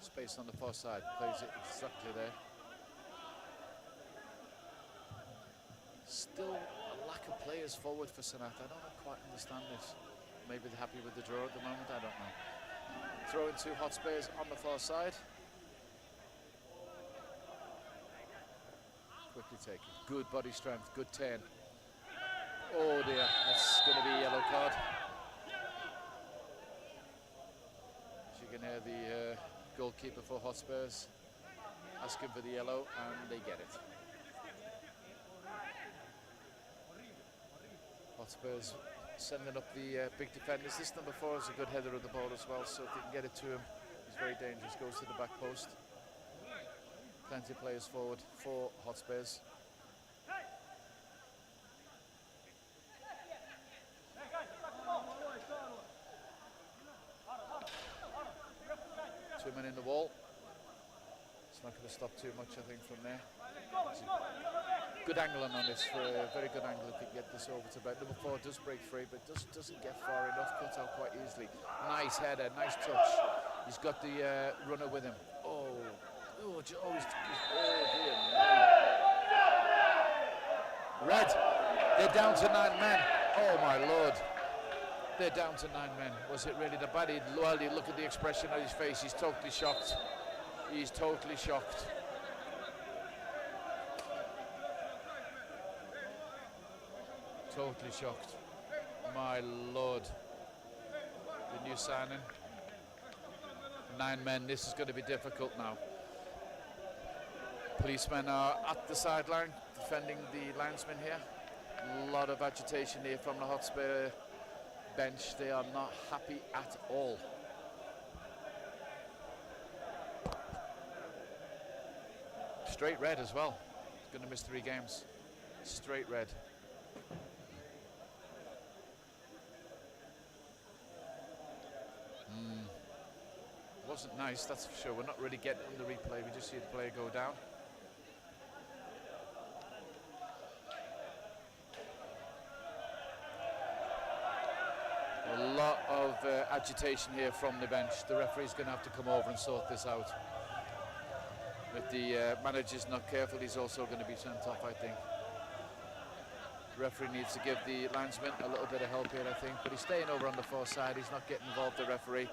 Speaker 1: Space on the far side. Plays it exactly there. Still a lack of players forward for Sannat. I don't quite understand this. Maybe they're happy with the draw at the moment, I don't know. Throw into Hotspurs on the far side. Quickly taken. Good body strength, good turn. Oh dear, that's going to be a yellow card. As you can hear the goalkeeper for Hotspurs asking for the yellow, and they get it. Hotspurs sending up the big defenders. This number 4 is a good header of the ball as well, so if they can get it to him, he's very dangerous. Goes to the back post. Plenty of players forward for Hotspurs. Two men in the wall. It's not going to stop too much, I think, from there. Good angle on this, for a very good angle if he can get this over to about. Number 4 does break free, but doesn't get far enough, cuts out quite easily. Nice header, nice touch. He's got the runner with him. Oh dear me. Red, they're down to 9 men. Oh my lord. They're down to 9 men. Was it really that bad? Well, you look at the expression on his face, he's totally shocked. He's totally shocked. Totally shocked. My lord. The new signing. 9 men. This is going to be difficult now. Policemen are at the sideline defending the linesmen here. A lot of agitation here from the Hotspur bench. They are not happy at all. Straight red as well. He's going to miss 3 games. Straight red. Wasn't nice, that's for sure. We're not really getting on the replay. We just see the player go down. A lot of agitation here from the bench. The referee's going to have to come over and sort this out. If the manager's not careful, he's also going to be sent off, I think. Referee needs to give the linesman a little bit of help here, I think, but he's staying over on the far side. He's not getting involved, the referee.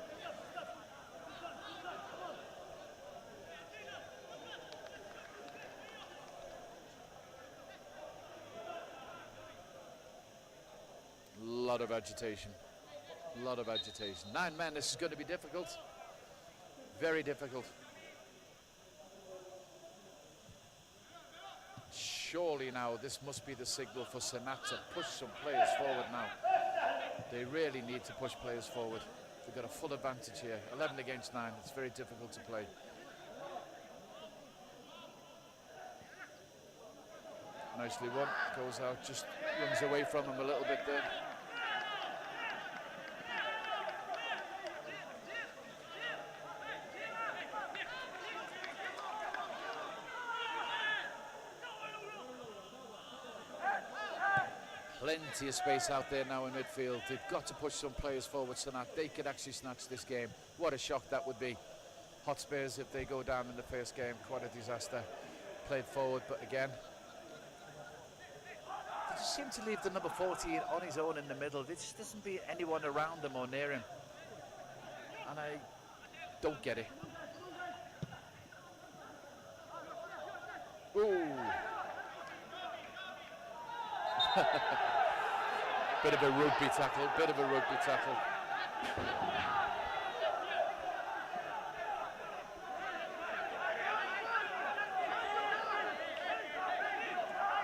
Speaker 1: Lot of agitation. Lot of agitation. 9 men, this is going to be difficult. Very difficult. Surely now this must be the signal for Sannat to push some players forward now. They really need to push players forward. They've got a full advantage here. 11 against 9. It's very difficult to play. Nicely won. Goes out, just runs away from him a little bit there. Plenty of space out there now in midfield. They've got to push some players forward, Sannat. They could actually snatch this game. What a shock that would be. Hotspurs, if they go down in the first game, quite a disaster. Played forward, but again, they just seem to leave the number 14 on his own in the middle. There just doesn't be anyone around him or near him. And I don't get it. Ooh. Bit of a rugby tackle, bit of a rugby tackle.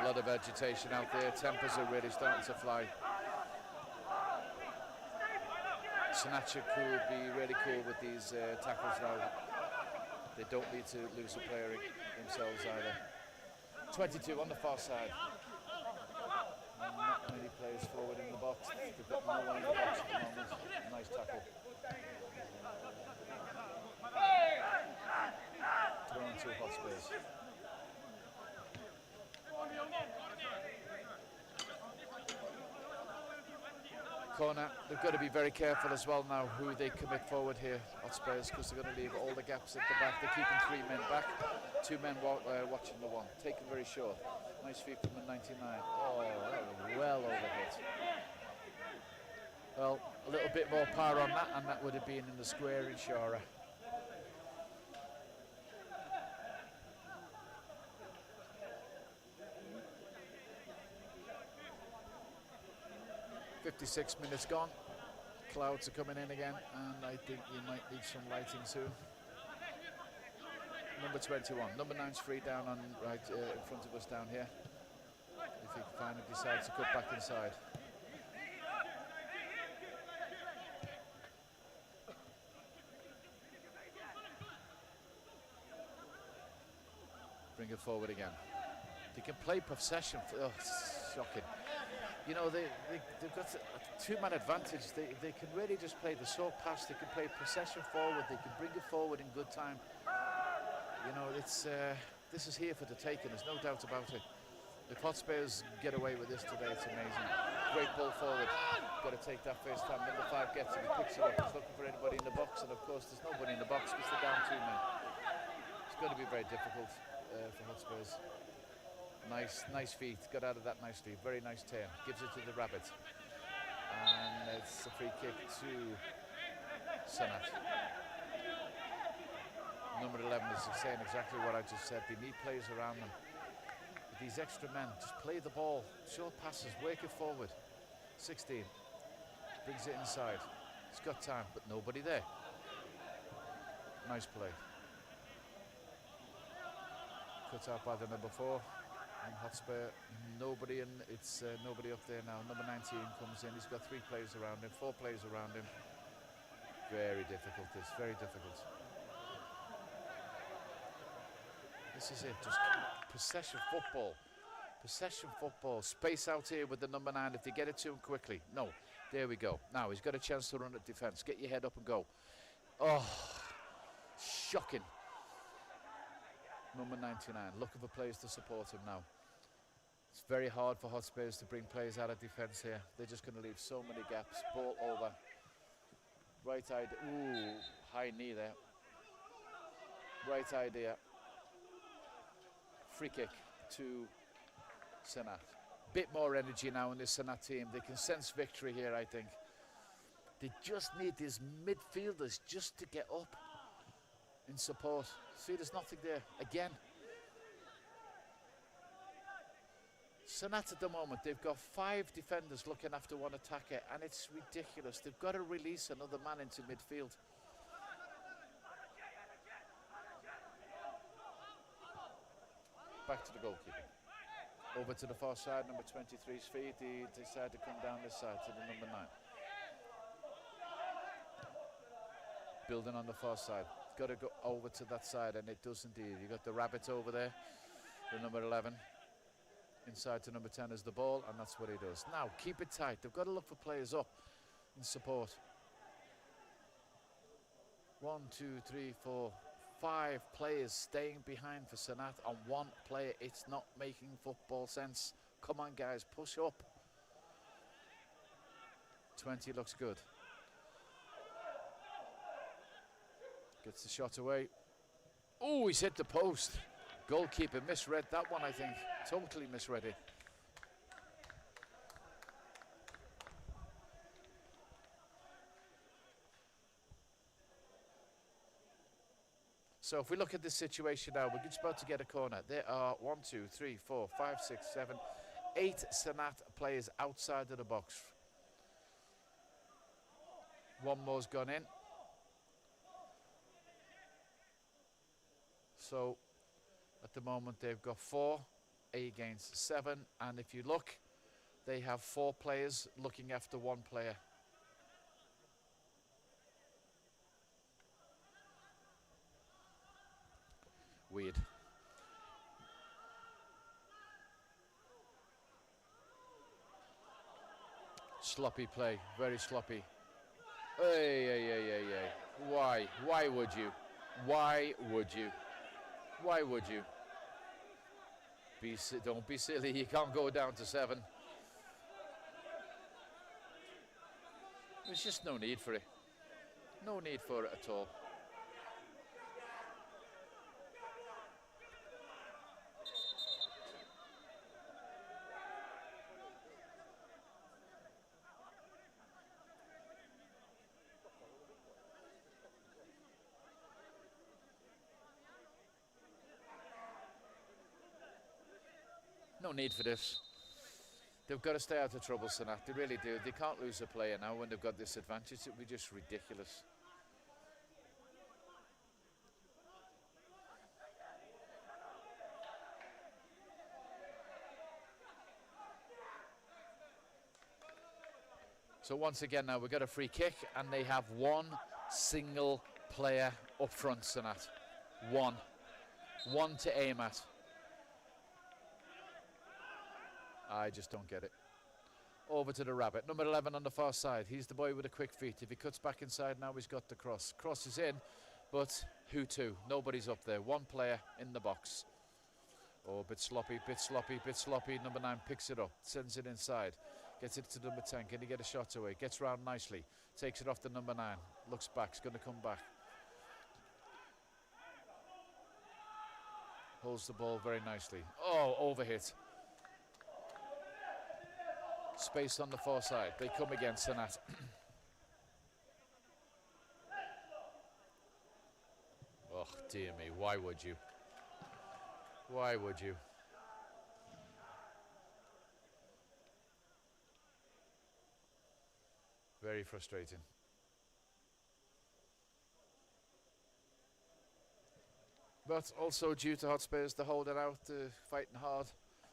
Speaker 1: A lot of agitation out there, tempers are really starting to fly. Sannat could be really cool with these tackles now. They don't need to lose a player themselves either. 22 on the far side. Not many players forward in the box. They've got no one in the box at the moment. Nice tackle. Thrown to Hotspurs. Corner. They've got to be very careful as well now who they commit forward here, Hotspurs, because they're going to leave all the gaps at the back. They're keeping 3 men back. 2 men watching the one. Taken very short. Nice feed from the 99. Oh, well overhit. Well, a little bit more power on that, and that would have been in the square in Shara. "56 minutes gone. Clouds are coming in again, and I think you might need some lighting soon. Number 21, number 9's free down on right in front of us down here. If he finally decides to cut back inside. Bring it forward again. They can play possession. Oh, it's shocking. You know, they've got a 2-man advantage. They can really just play the short pass. They can play possession forward. They can bring it forward in good time. You know, it's this is here for the taking. There's no doubt about it. If Hotspurs get away with this today, it's amazing. Great ball forward. Got to take that first time. Number 5 gets it. He picks it up. He's looking for anybody in the box, and of course, there's nobody in the box because they're down 2 men. It's going to be very difficult for Hotspurs. Nice feet. Got out of that nicely. Very nice turn. Gives it to the Rabbit, and it's a free kick to Sannat. Number 11 is saying exactly what I just said. They need players around them. With these extra men, just play the ball. Short passes, work it forward. 16 brings it inside. He's got time, but nobody there. Nice play. Cut out by the number 4. And Hotspur, nobody in. It's nobody up there now. Number 19 comes in. He's got 3 players around him, 4 players around him. Very difficult. This very difficult. This is it, just possession football. Possession football. Space out here with the number 9 if they get it to him quickly. No, there we go. Now he's got a chance to run at defence. Get your head up and go. Oh, shocking. Number 99, looking for players to support him now. It's very hard for Hotspurs to bring players out of defence here. They're just going to leave so many gaps. Ball over. Right idea. Ooh, high knee there. Right idea. Free kick to Sannat. Bit more energy now in this Sannat team. They can sense victory here, I think. They just need these midfielders just to get up in support. See, there's nothing there again. Sannat at the moment, they've got 5 defenders looking after one attacker, and it's ridiculous. They've got to release another man into midfield. Back to the goalkeeper. Over to the far side, number 23's feet. He decided to come down this side to the number 9. Building on the far side. Got to go over to that side, and it does indeed. You got the rabbit over there, the number 11. Inside to number 10 is the ball, and that's what he does. Now, keep it tight. They've got to look for players up in support. 1, 2, 3, 4, 5 players staying behind for Sannat, and 1 player. It's not making football sense. Come on, guys, push up. 20 looks good. Gets the shot away. Oh, he's hit the post. Goalkeeper misread that one, I think. Totally misread it. So if we look at this situation now, we're just about to get a corner. There are 1, 2, 3, 4, 5, 6, 7, 8 Sannat players outside of the box. 1 more's gone in. So at the moment they've got 4 against 7, and if you look, they have 4 players looking after 1 player. Weird. Sloppy play, very sloppy. Hey. Why? Why would you? Why would you? Why would you? Don't be silly, you can't go down to 7. There's just no need for it. No need for it at all. No need for this. They've got to stay out of trouble, Sannat. They really do. They can't lose a player now when they've got this advantage. It would be just ridiculous. So once again now we've got a free kick, and they have 1 single player up front, Sannat. 1. 1 to aim at. I just don't get it. Over to the rabbit. Number 11 on the far side. He's the boy with the quick feet. If he cuts back inside now, he's got the cross. Cross is in, but who to? Nobody's up there. 1 player in the box. Oh, bit sloppy. Number 9 picks it up, sends it inside. Gets it to number 10. Can he get a shot away? Gets round nicely. Takes it off to number 9. Looks back. He's going to come back. Holds the ball very nicely. Oh, overhit. Space on the far side. They come again, Sannat. Oh, dear me. Why would you? Why would you? Very frustrating. But also due to Hotspurs, they're holding out, fighting hard.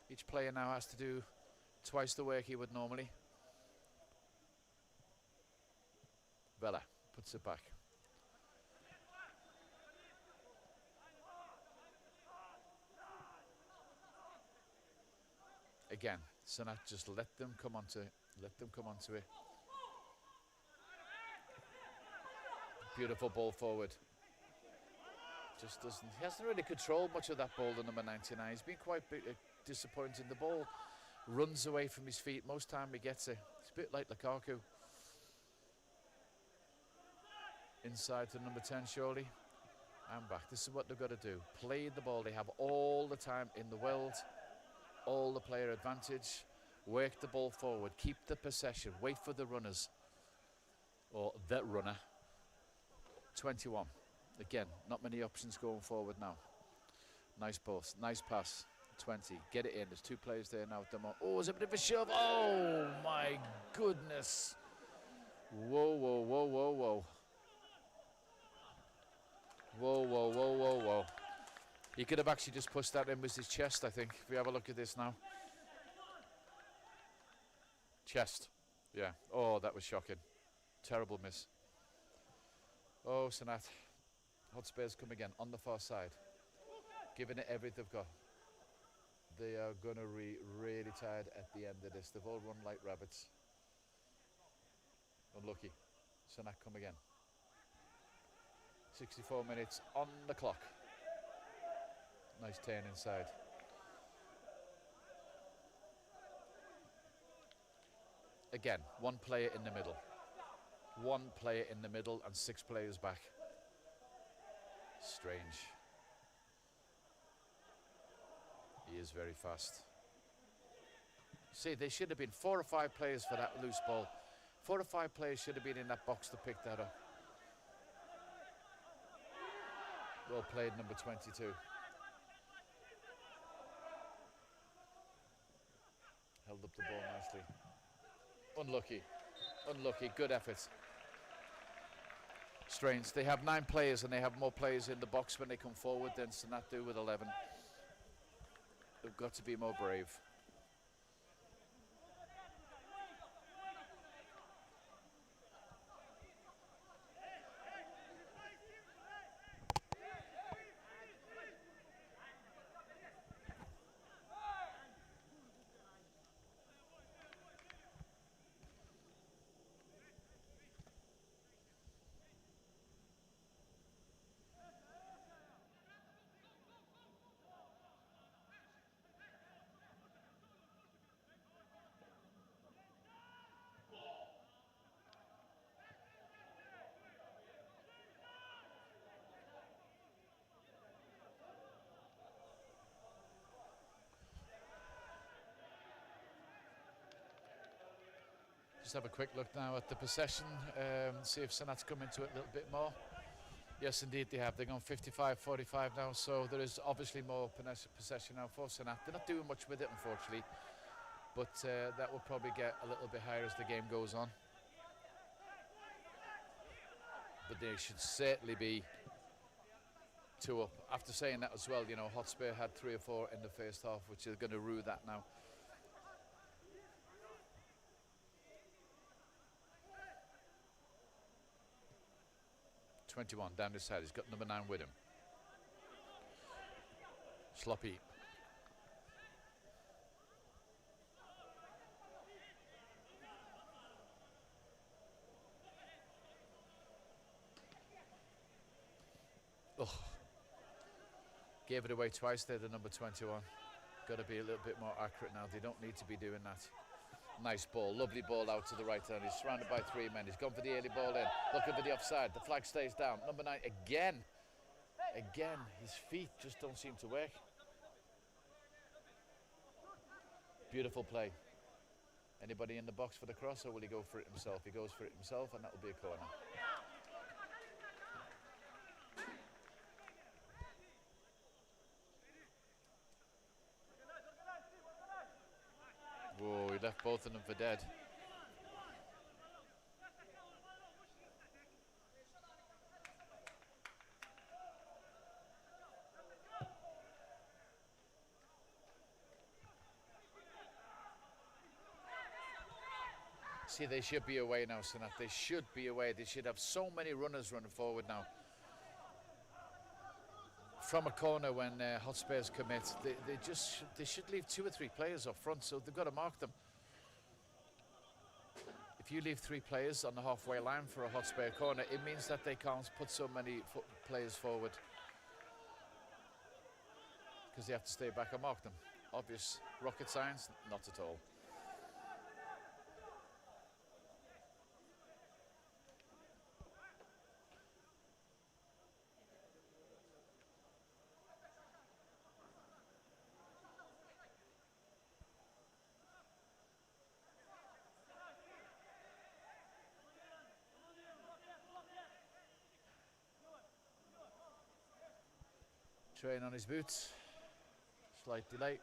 Speaker 1: Each player now has to do twice the work he would normally. Vela puts it back. Again, Sannat just let them come onto it. Beautiful ball forward. Just doesn't. He hasn't really controlled much of that ball, the number 99. He's been quite disappointing. The ball runs away from his feet most time he gets it. It's a bit like Lukaku. Inside to number 10, surely. And back. This is what they've got to do. Play the ball. They have all the time in the world. All the player advantage. Work the ball forward. Keep the possession. Wait for the runners. Or the runner. 21. Again, not many options going forward now. Nice post. Nice pass. 20. Get it in. There's two players there now. Oh, it's a bit of a shove. Oh, my goodness. Whoa, whoa, whoa, whoa, whoa. Whoa, whoa, whoa, whoa, whoa. He could have actually just pushed that in with his chest, I think, if we have a look at this now. Chest. Yeah. Oh, that was shocking. Terrible miss. Oh, Sannat. Hotspurs come again on the far side. Giving it everything they've got. They are going to be really tired at the end of this. They've all run like rabbits. Unlucky. Sannat come again. 64 minutes on the clock. Nice turn inside. Again, one player in the middle. One player in the middle and 6 players back. Strange. He is very fast. See, there should have been 4 or 5 players for that loose ball. 4 or 5 players should have been in that box to pick that up. Well played, number 22. Held up the ball nicely. Unlucky. Unlucky. Good effort. Strange. They have 9 players and they have more players in the box when they come forward than Sannat do with 11. They've got to be more brave. Just have a quick look now at the possession, see if Sannat's come into it a little bit more. Yes, indeed they have. They're gone 55-45 now, so there is obviously more possession now for Sannat. They're not doing much with it, unfortunately, but that will probably get a little bit higher as the game goes on. But they should certainly be 2 up. After saying that as well, you know, Hotspur had 3 or 4 in the first half, which is going to rue that now. .21 down this side. He's got number 9 with him. Sloppy. Oh. Gave it away twice there, the number 21. Got to be a little bit more accurate now. They don't need to be doing that. Nice ball, lovely ball out to the right hand. He's surrounded by 3 men. He's gone for the early ball in. Looking for the offside. The flag stays down. Number 9 again. Again, his feet just don't seem to work. Beautiful play. Anybody in the box for the cross, or will he go for it himself? He goes for it himself, and that will be a corner. Whoa, he left both of them for dead. See, they should be away now, Sannat. They should be away. They should have so many runners running forward now. From a corner when Hotspurs commit, they should leave 2 or 3 players up front, so they've got to mark them. If you leave 3 players on the halfway line for a Hotspur corner, it means that they can't put so many players forward because they have to stay back and mark them. Obvious rocket science? Not at all. Train on his boots. Slight delay.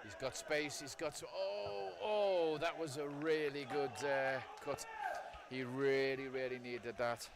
Speaker 1: He's got space, he's got... Oh, that was a really good cut. He really, really needed that.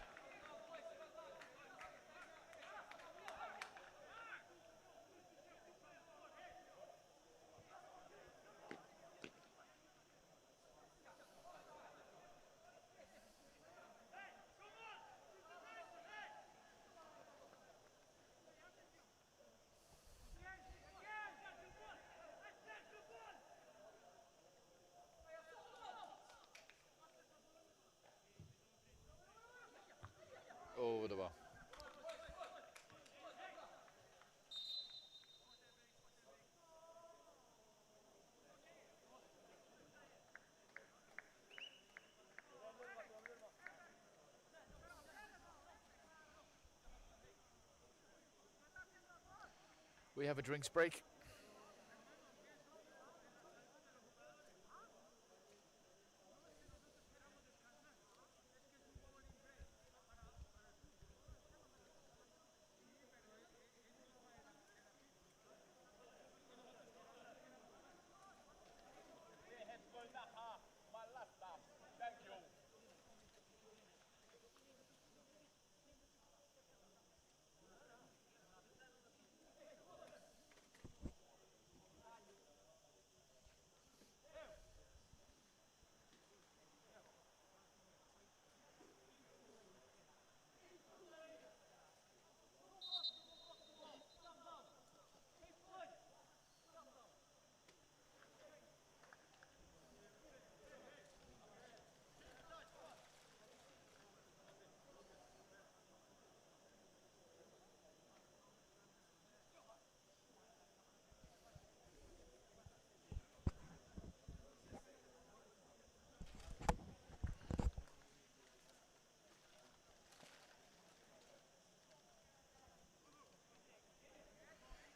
Speaker 1: Over the bar. We have a drinks break.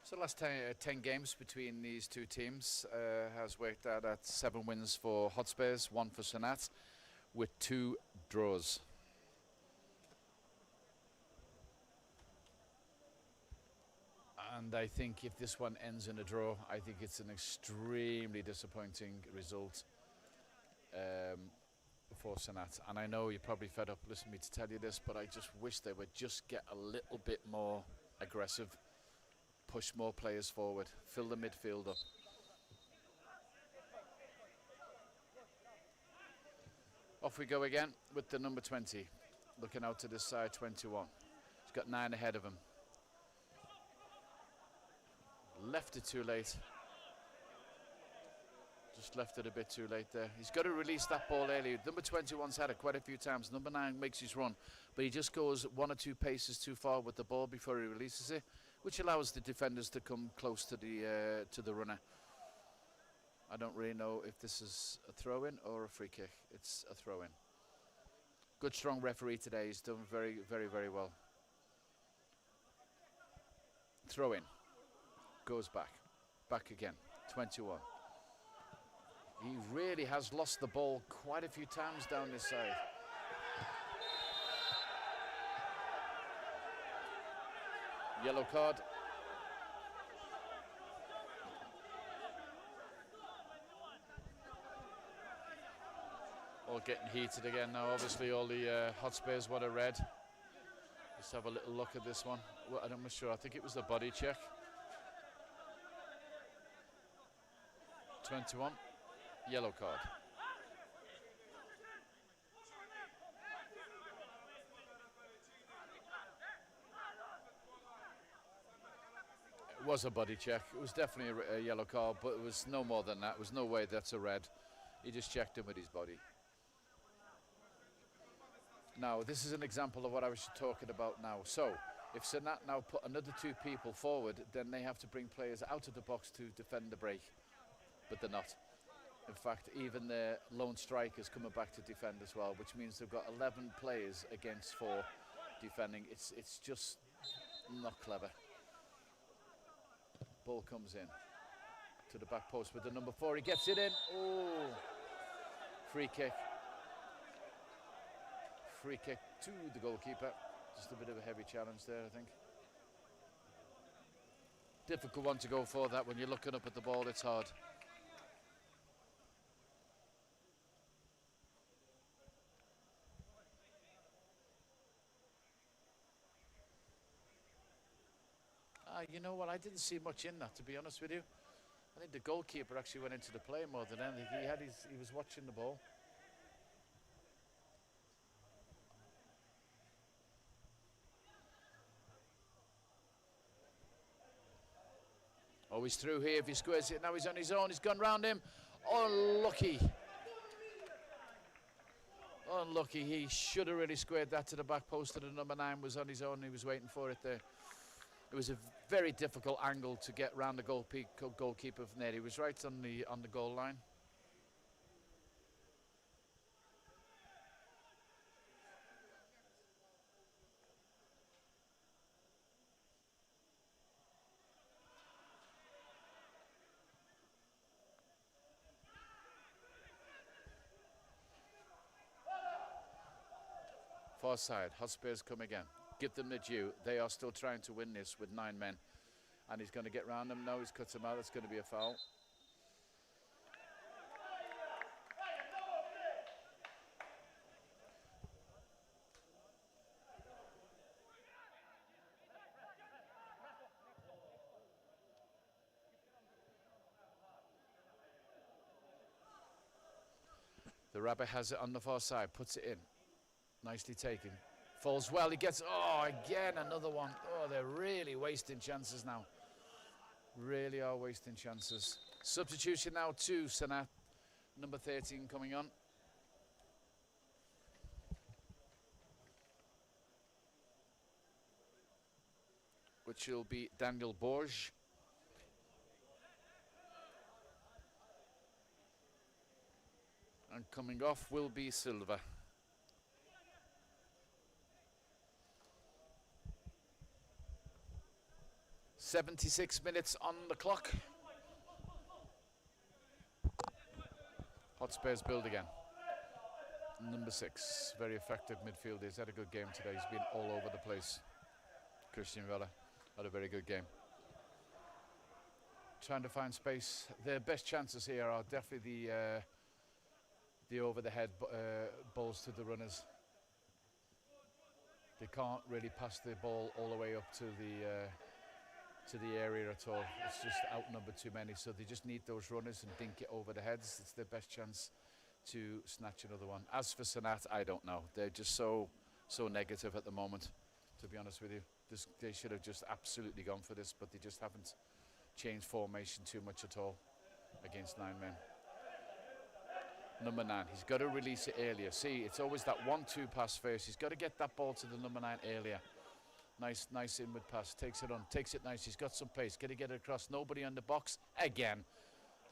Speaker 1: So the last 10 games between these two teams has worked out at 7 wins for Hotspurs, 1 for Sannat, with 2 draws. And I think if this one ends in a draw, I think it's an extremely disappointing result for Sannat. And I know you're probably fed up listening to me to tell you this, but I just wish they would just get a little bit more aggressive. Push more players forward, fill the midfield up. Off we go again with the number 20. Looking out to this side, 21. He's got 9 ahead of him. Left it too late. Just left it a bit too late there. He's got to release that ball early. Number 21's had it quite a few times. Number 9 makes his run, but he just goes 1 or 2 paces too far with the ball before he releases it, which allows the defenders to come close to the runner. I don't really know if this is a throw-in or a free kick. It's a throw-in. Good, strong referee today. He's done very, very, very well. Throw-in. Goes back. Back again. 21. He really has lost the ball quite a few times down this side. Yellow card. All getting heated again now. Obviously all the Hotspurs want a red. Let's have a little look at this one. Well, I'm not sure. I think it was the body check. 21. Yellow card. It was a body check. It was definitely a yellow card, but it was no more than that. There was no way that's a red. He just checked him with his body. Now, this is an example of what I was talking about now. So, if Sannat now put another 2 people forward, then they have to bring players out of the box to defend the break, but they're not. In fact, even their lone striker's coming back to defend as well, which means they've got 11 players against 4 defending. It's just not clever. Ball comes in to the back post with the number 4. He gets it in. Oh, free kick. Free kick to the goalkeeper. Just a bit of a heavy challenge there, I think. Difficult one to go for, that. When you're looking up at the ball, it's hard. You know what? I didn't see much in that, to be honest with you. I think the goalkeeper actually went into the play more than anything. He was watching the ball. Oh, he's through here. If he squares it, now he's on his own. He's gone round him. Unlucky. Unlucky. He should have really squared that to the back post. And the number 9 was on his own. He was waiting for it there. It was a very difficult angle to get round the goalkeeper from there. He was right on the goal line. Far side, Hotspurs come again. Give them the due. They are still trying to win this with 9 men. And he's going to get round them. No, he's cut him out. It's going to be a foul. The rabbit has it on the far side, puts it in. Nicely taken. Falls well, he gets, oh, again, another one. Oh, they're really wasting chances now. Really are wasting chances. Substitution now to Sannat, number 13 coming on. Which will be Daniel Borges. And coming off will be Silva. .76 minutes on the clock. Hotspurs build again. Number 6, very effective midfielder. He's had a good game today. He's been all over the place. Christian Vela had a very good game. Trying to find space. Their best chances here are definitely the over-the-head balls to the runners. They can't really pass the ball all the way up to the area at all. It's just outnumbered too many, so they just need those runners and dink it over the heads. It's their best chance to snatch another one. As for Sannat, I don't know. They're just so negative at the moment, to be honest with you. They should have just absolutely gone for this, but they just haven't changed formation too much at all against 9 men. Number 9, he's got to release it earlier. See, it's always that 1-2 pass first. He's got to get that ball to the number 9 earlier. Nice inward pass. Takes it on. Takes it nice. He's got some pace. Got to get it across. Nobody on the box. Again.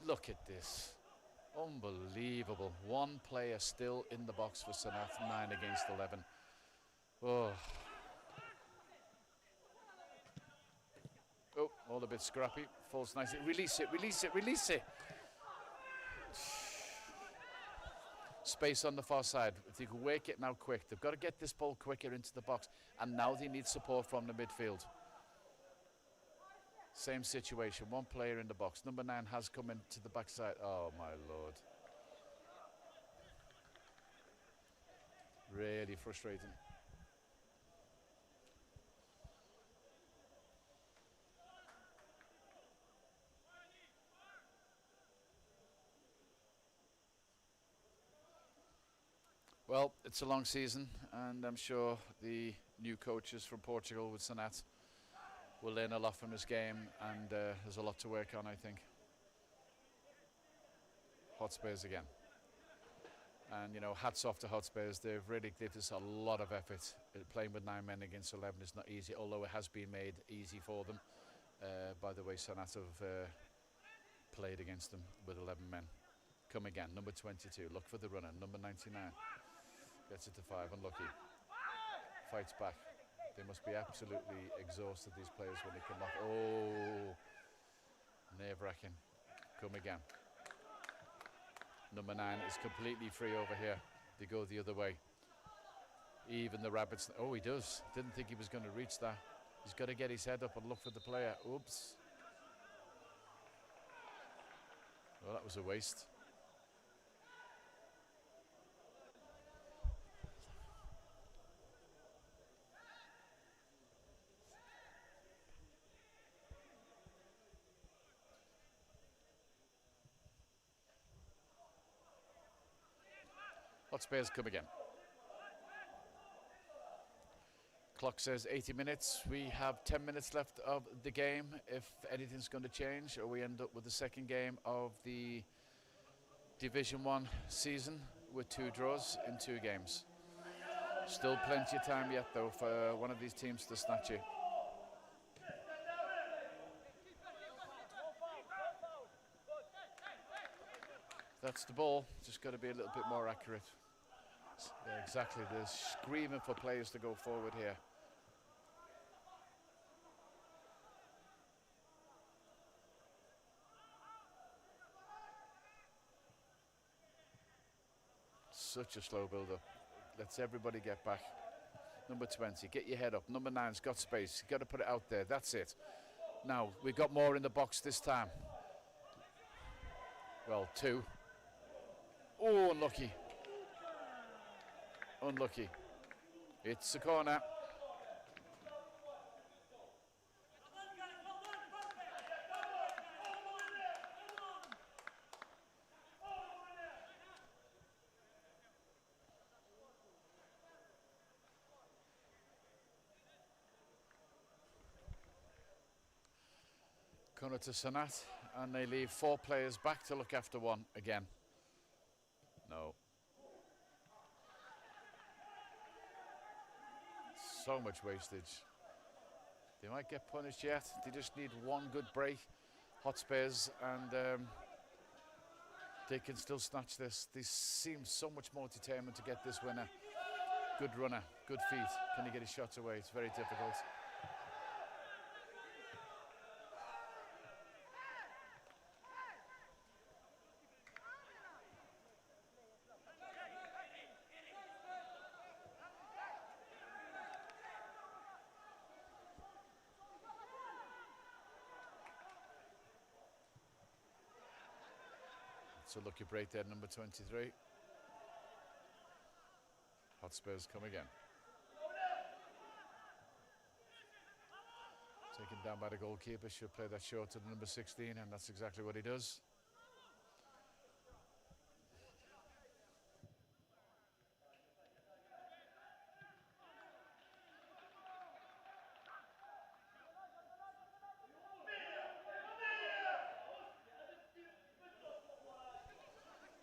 Speaker 1: Look at this. Unbelievable. 1 player still in the box for Sannat. 9 against 11. Oh. Oh, all a bit scrappy. Falls nicely. Release it. Release it. Release it. Space on the far side. If they can work it now quick, they've got to get this ball quicker into the box, and now they need support from the midfield. Same situation, 1 player in the box. Number 9 has come into the backside. Oh my lord. Really frustrating. Well, it's a long season, and I'm sure the new coaches from Portugal with Sannat will learn a lot from this game, and there's a lot to work on, I think. Hotspurs again. And, you know, hats off to Hotspurs. They've really given us a lot of effort. Playing with 9 men against 11 is not easy, although it has been made easy for them by the way Sannat have played against them with 11 men. Come again, number 22. Look for the runner, number 99. Gets it to 5, unlucky. Fights back. They must be absolutely exhausted, these players, when they come off. Oh, nerve-wracking. Come again. Number 9 is completely free over here. They go the other way. Even the Rabbits. Oh, he does. Didn't think he was going to reach that. He's got to get his head up and look for the player. Oops. Well, that was a waste. Hotspurs come again. Clock says 80 minutes. We have 10 minutes left of the game. If anything's going to change, or we end up with the second game of the Division 1 season with 2 draws in 2 games. Still plenty of time yet, though, for one of these teams to snatch it. That's the ball. Just got to be a little bit more accurate. Yeah, exactly. They're screaming for players to go forward here. Such a slow build-up. Lets everybody get back. Number 20, get your head up. Number 9's got space. You've got to put it out there. That's it. Now, we've got more in the box this time. Well, 2. Oh, unlucky. Unlucky. It's a corner. Corner to Sannat, and they leave 4 players back to look after 1 again. No. So much wastage. They might get punished yet. They just need 1 good break. Hotspurs, and they can still snatch this. They seem so much more determined to get this winner. Good runner, good feet. Can he get his shots away? It's very difficult. It's a lucky break there, number 23. Hotspurs come again. Taken down by the goalkeeper, should play that short to the number 16, and that's exactly what he does.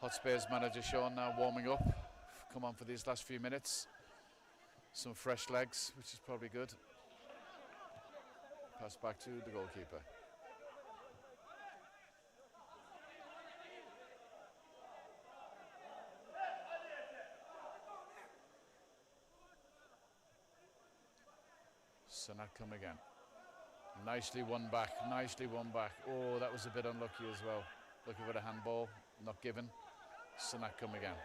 Speaker 1: Hotspurs manager Sean now warming up. Come on for these last few minutes. Some fresh legs, which is probably good. Pass back to the goalkeeper. Sannat come again. Nicely won back, nicely won back. Oh, that was a bit unlucky as well. Looking for the handball, not given. Sannat come again.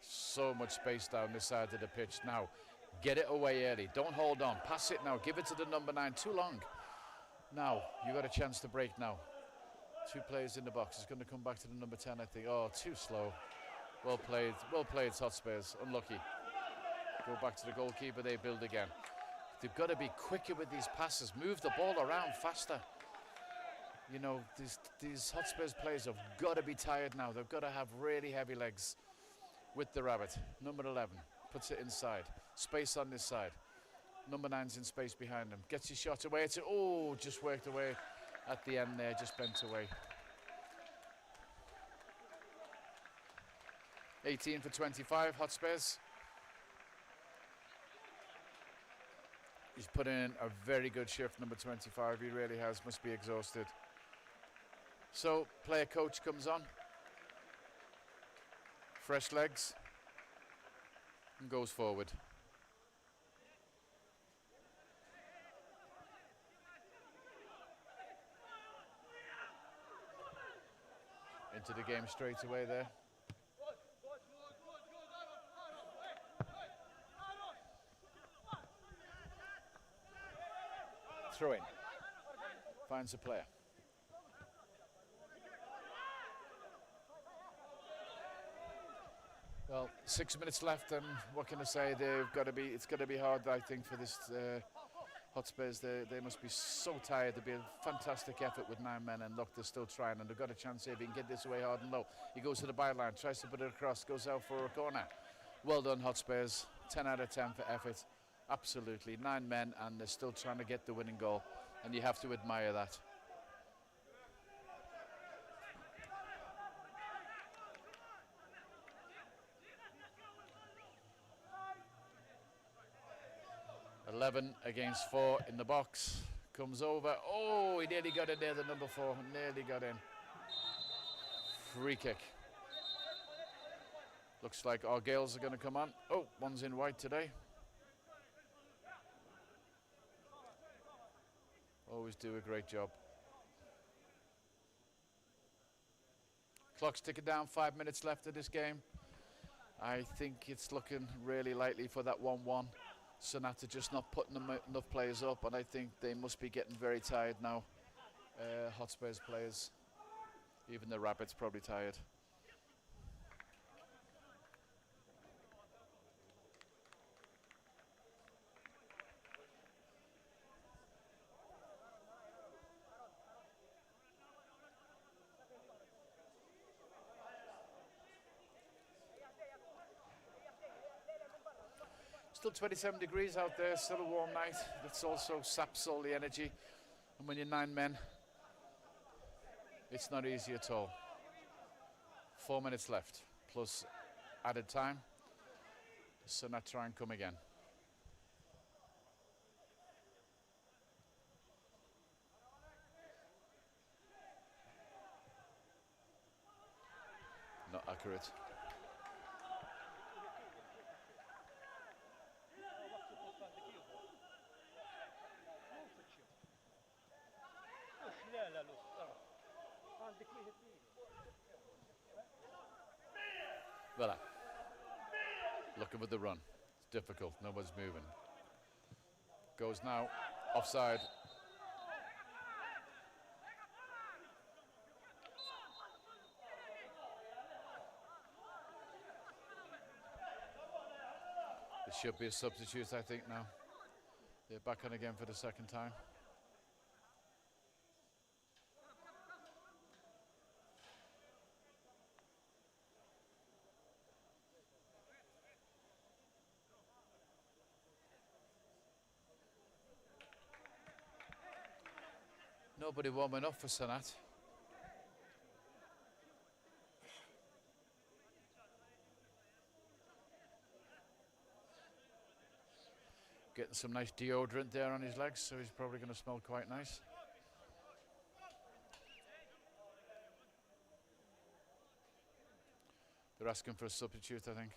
Speaker 1: So much space down this side of the pitch. Now, get it away early. Don't hold on. Pass it now. Give it to the number 9. Too long. Now, you got a chance to break now. 2 players in the box. It's going to come back to the number 10, I think. Oh, too slow. Well played. Well played, Hotspurs. Unlucky. Go back to the goalkeeper. They build again. They've got to be quicker with these passes. Move the ball around faster. You know, these Hotspurs players have got to be tired now. They've got to have really heavy legs. With the Rabbit, number 11, puts it inside. Space on this side. Number 9's in space behind him. Gets his shot away. It's, oh, just worked away at the end there, just bent away. 18 for 25, Hotspurs. He's put in a very good shift, number 25. He really has, must be exhausted. So player coach comes on, fresh legs, and goes forward. Into the game straight away there. Throw in. Finds a player. Well, 6 minutes left, and what can I say? It's got to be hard, I think, for this Hotspurs. They must be so tired. There'll be a fantastic effort with 9 men, and look, they're still trying, and they've got a chance here if he can get this away hard and low. He goes to the byline, tries to put it across, goes out for a corner. Well done, Hotspurs. 10 out of 10 for effort. Absolutely, 9 men, and they're still trying to get the winning goal, and you have to admire that. Eleven against 4 in the box. Comes over. Oh, he nearly got in there, the number 4. Nearly got in. Free kick. Looks like our Gales are going to come on. Oh, one's in white today. Always do a great job. Clock's ticking down, 5 minutes left of this game. I think it's looking really likely for that 1-1. Sannat are just not putting enough players up, and I think they must be getting very tired now. Hotspurs players. Even the Rabbits probably tired. Still 27 degrees out there, still a warm night. That's also saps all the energy. And when you're 9 men, it's not easy at all. 4 minutes left, plus added time. So not try and come again. Not accurate. Voilà. Looking for the run. It's difficult. Nobody's moving. Goes now. Offside. It should be a substitute, I think, now. They're back on again for the second time. Nobody warming up for Sannat. Getting some nice deodorant there on his legs, so he's probably going to smell quite nice. They're asking for a substitute, I think.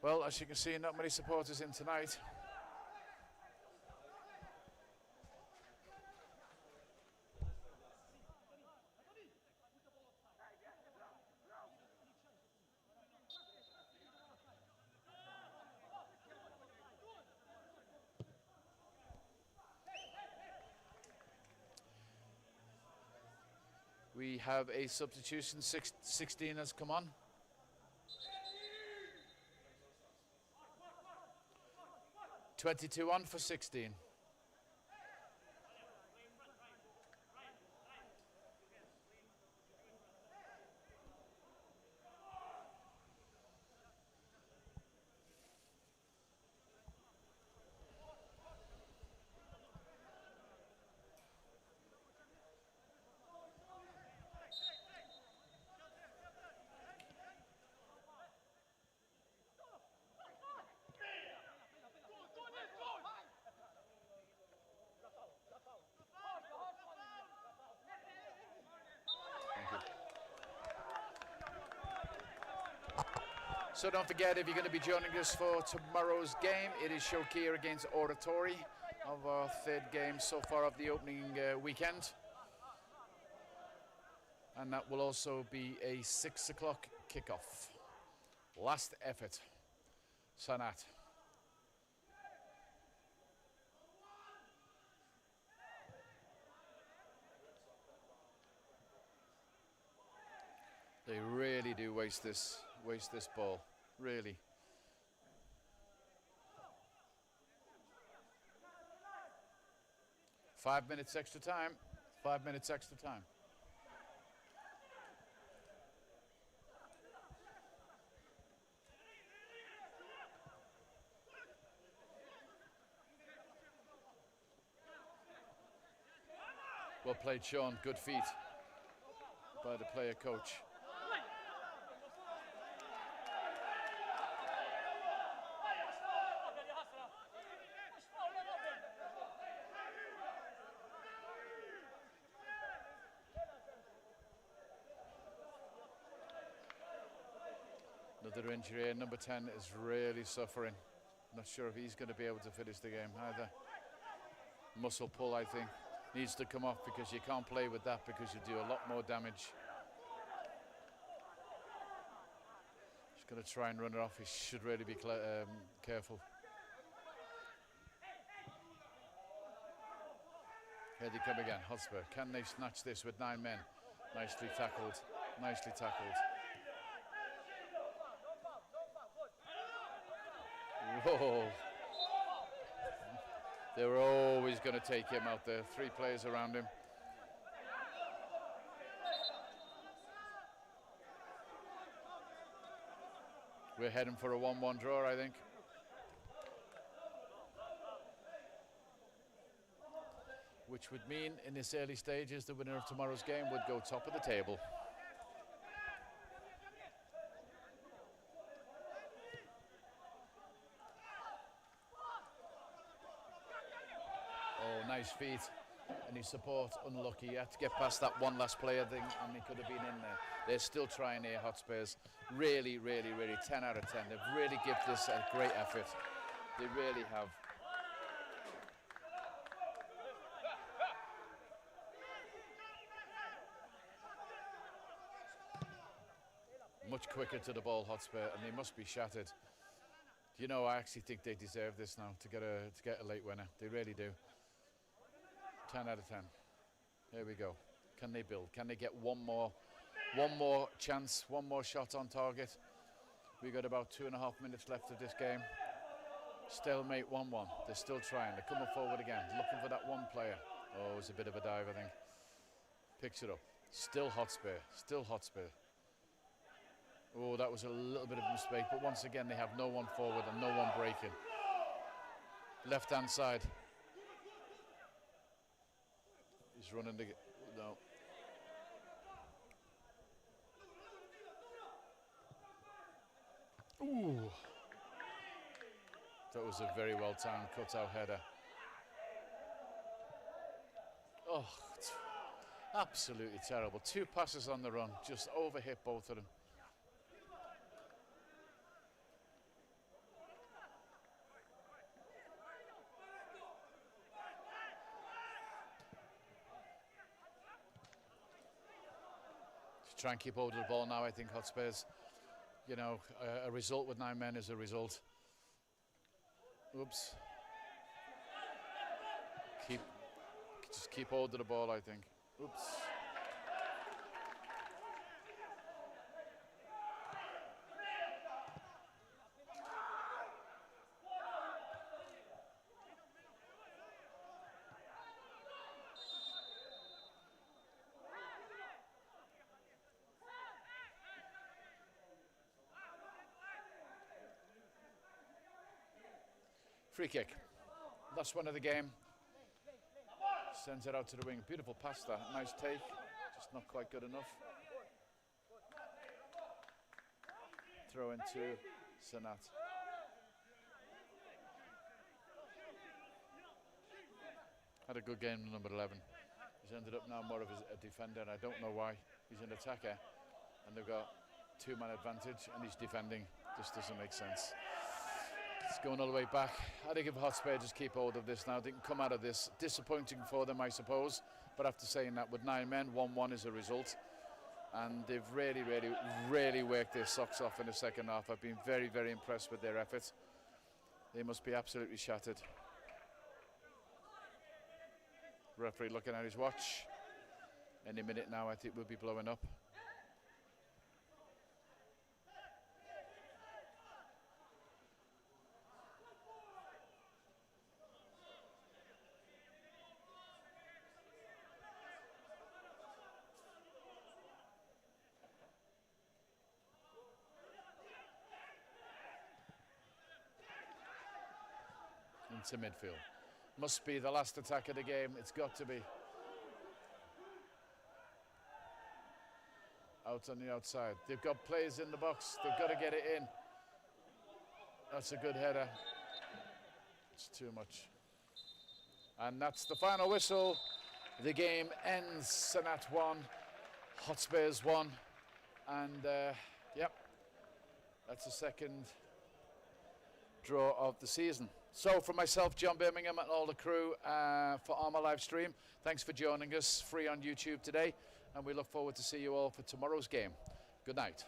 Speaker 1: Well, as you can see, not many supporters in tonight. We have a substitution. 16 has come on. (22) on for 16. So don't forget, if you're going to be joining us for tomorrow's game, it is Shokir against Oratori of our third game so far of the opening weekend. And that will also be a 6 o'clock kickoff. Last effort. Sannat. They really do waste this ball, really. Five minutes extra time. 5 minutes extra time. Well played, Sean. Good feet by the player coach. Another injury here. Number 10 is really suffering. Not sure if he's going to be able to finish the game either. Muscle pull, I think. Needs to come off because you can't play with that because you do a lot more damage. Just going to try and run it off. He should really be careful. Here they come again, Hotspur. Can they snatch this with 9 men? Nicely tackled, nicely tackled. Whoa. They were always going to take him out there. 3 players around him. We're heading for a 1-1 draw, I think. Which would mean, in this early stages, the winner of tomorrow's game would go top of the table. Oh, nice feet. And his support unlucky. He had to get past that one last player thing and he could have been in there. They're still trying here, Hotspurs. Really, really, really 10 out of 10. They've really given this a great effort. They really have. Much quicker to the ball, Hotspur, and they must be shattered. You know, I actually think they deserve this now to get a late winner. They really do. 10 out of 10. Here we go. Can they build? Can they get one more chance, one more shot on target? We've got about 2.5 minutes left of this game. Stalemate 1-1. They're still trying. They're coming forward again, looking for that one player. Oh, it was a bit of a dive, I think. Picks it up. Still Hotspur. Still Hotspur. Oh, that was a little bit of a mistake, but once again they have no one forward and no one breaking. Left hand side. He's running the no. Ooh. That was a very well timed cut-out header. Oh, absolutely terrible. 2 passes on the run, just overhit both of them. Try and keep hold of the ball now, I think, Hotspurs. You know, a result with 9 men is a result. Oops. Just keep hold of the ball, I think. Oops. Free kick. Last one of the game. Sends it out to the wing. Beautiful pass there. Nice take. Just not quite good enough. Throw into Sannat. Had a good game, number 11. He's ended up now more of a defender, and I don't know why. He's an attacker, and they've got two-man advantage, and he's defending. Just doesn't make sense. It's going all the way back. I think if Hotspur just keep hold of this now, they can come out of this. Disappointing for them, I suppose. But after saying that, with 9 men, 1-1 is a result. And they've really worked their socks off in the second half. I've been very impressed with their efforts. They must be absolutely shattered. Referee looking at his watch. Any minute now, I think we'll be blowing up. Into midfield. Must be the last attack of the game. It's got to be. Out on the outside. They've got players in the box. They've got to get it in. That's a good header. It's too much. And that's the final whistle. The game ends. Sannat 1, Hotspurs 1. And yep, that's the second draw of the season. So from myself, John Birmingham, and all the crew for Armour live stream, thanks for joining us free on YouTube today, and we look forward to see you all for tomorrow's game. Good night.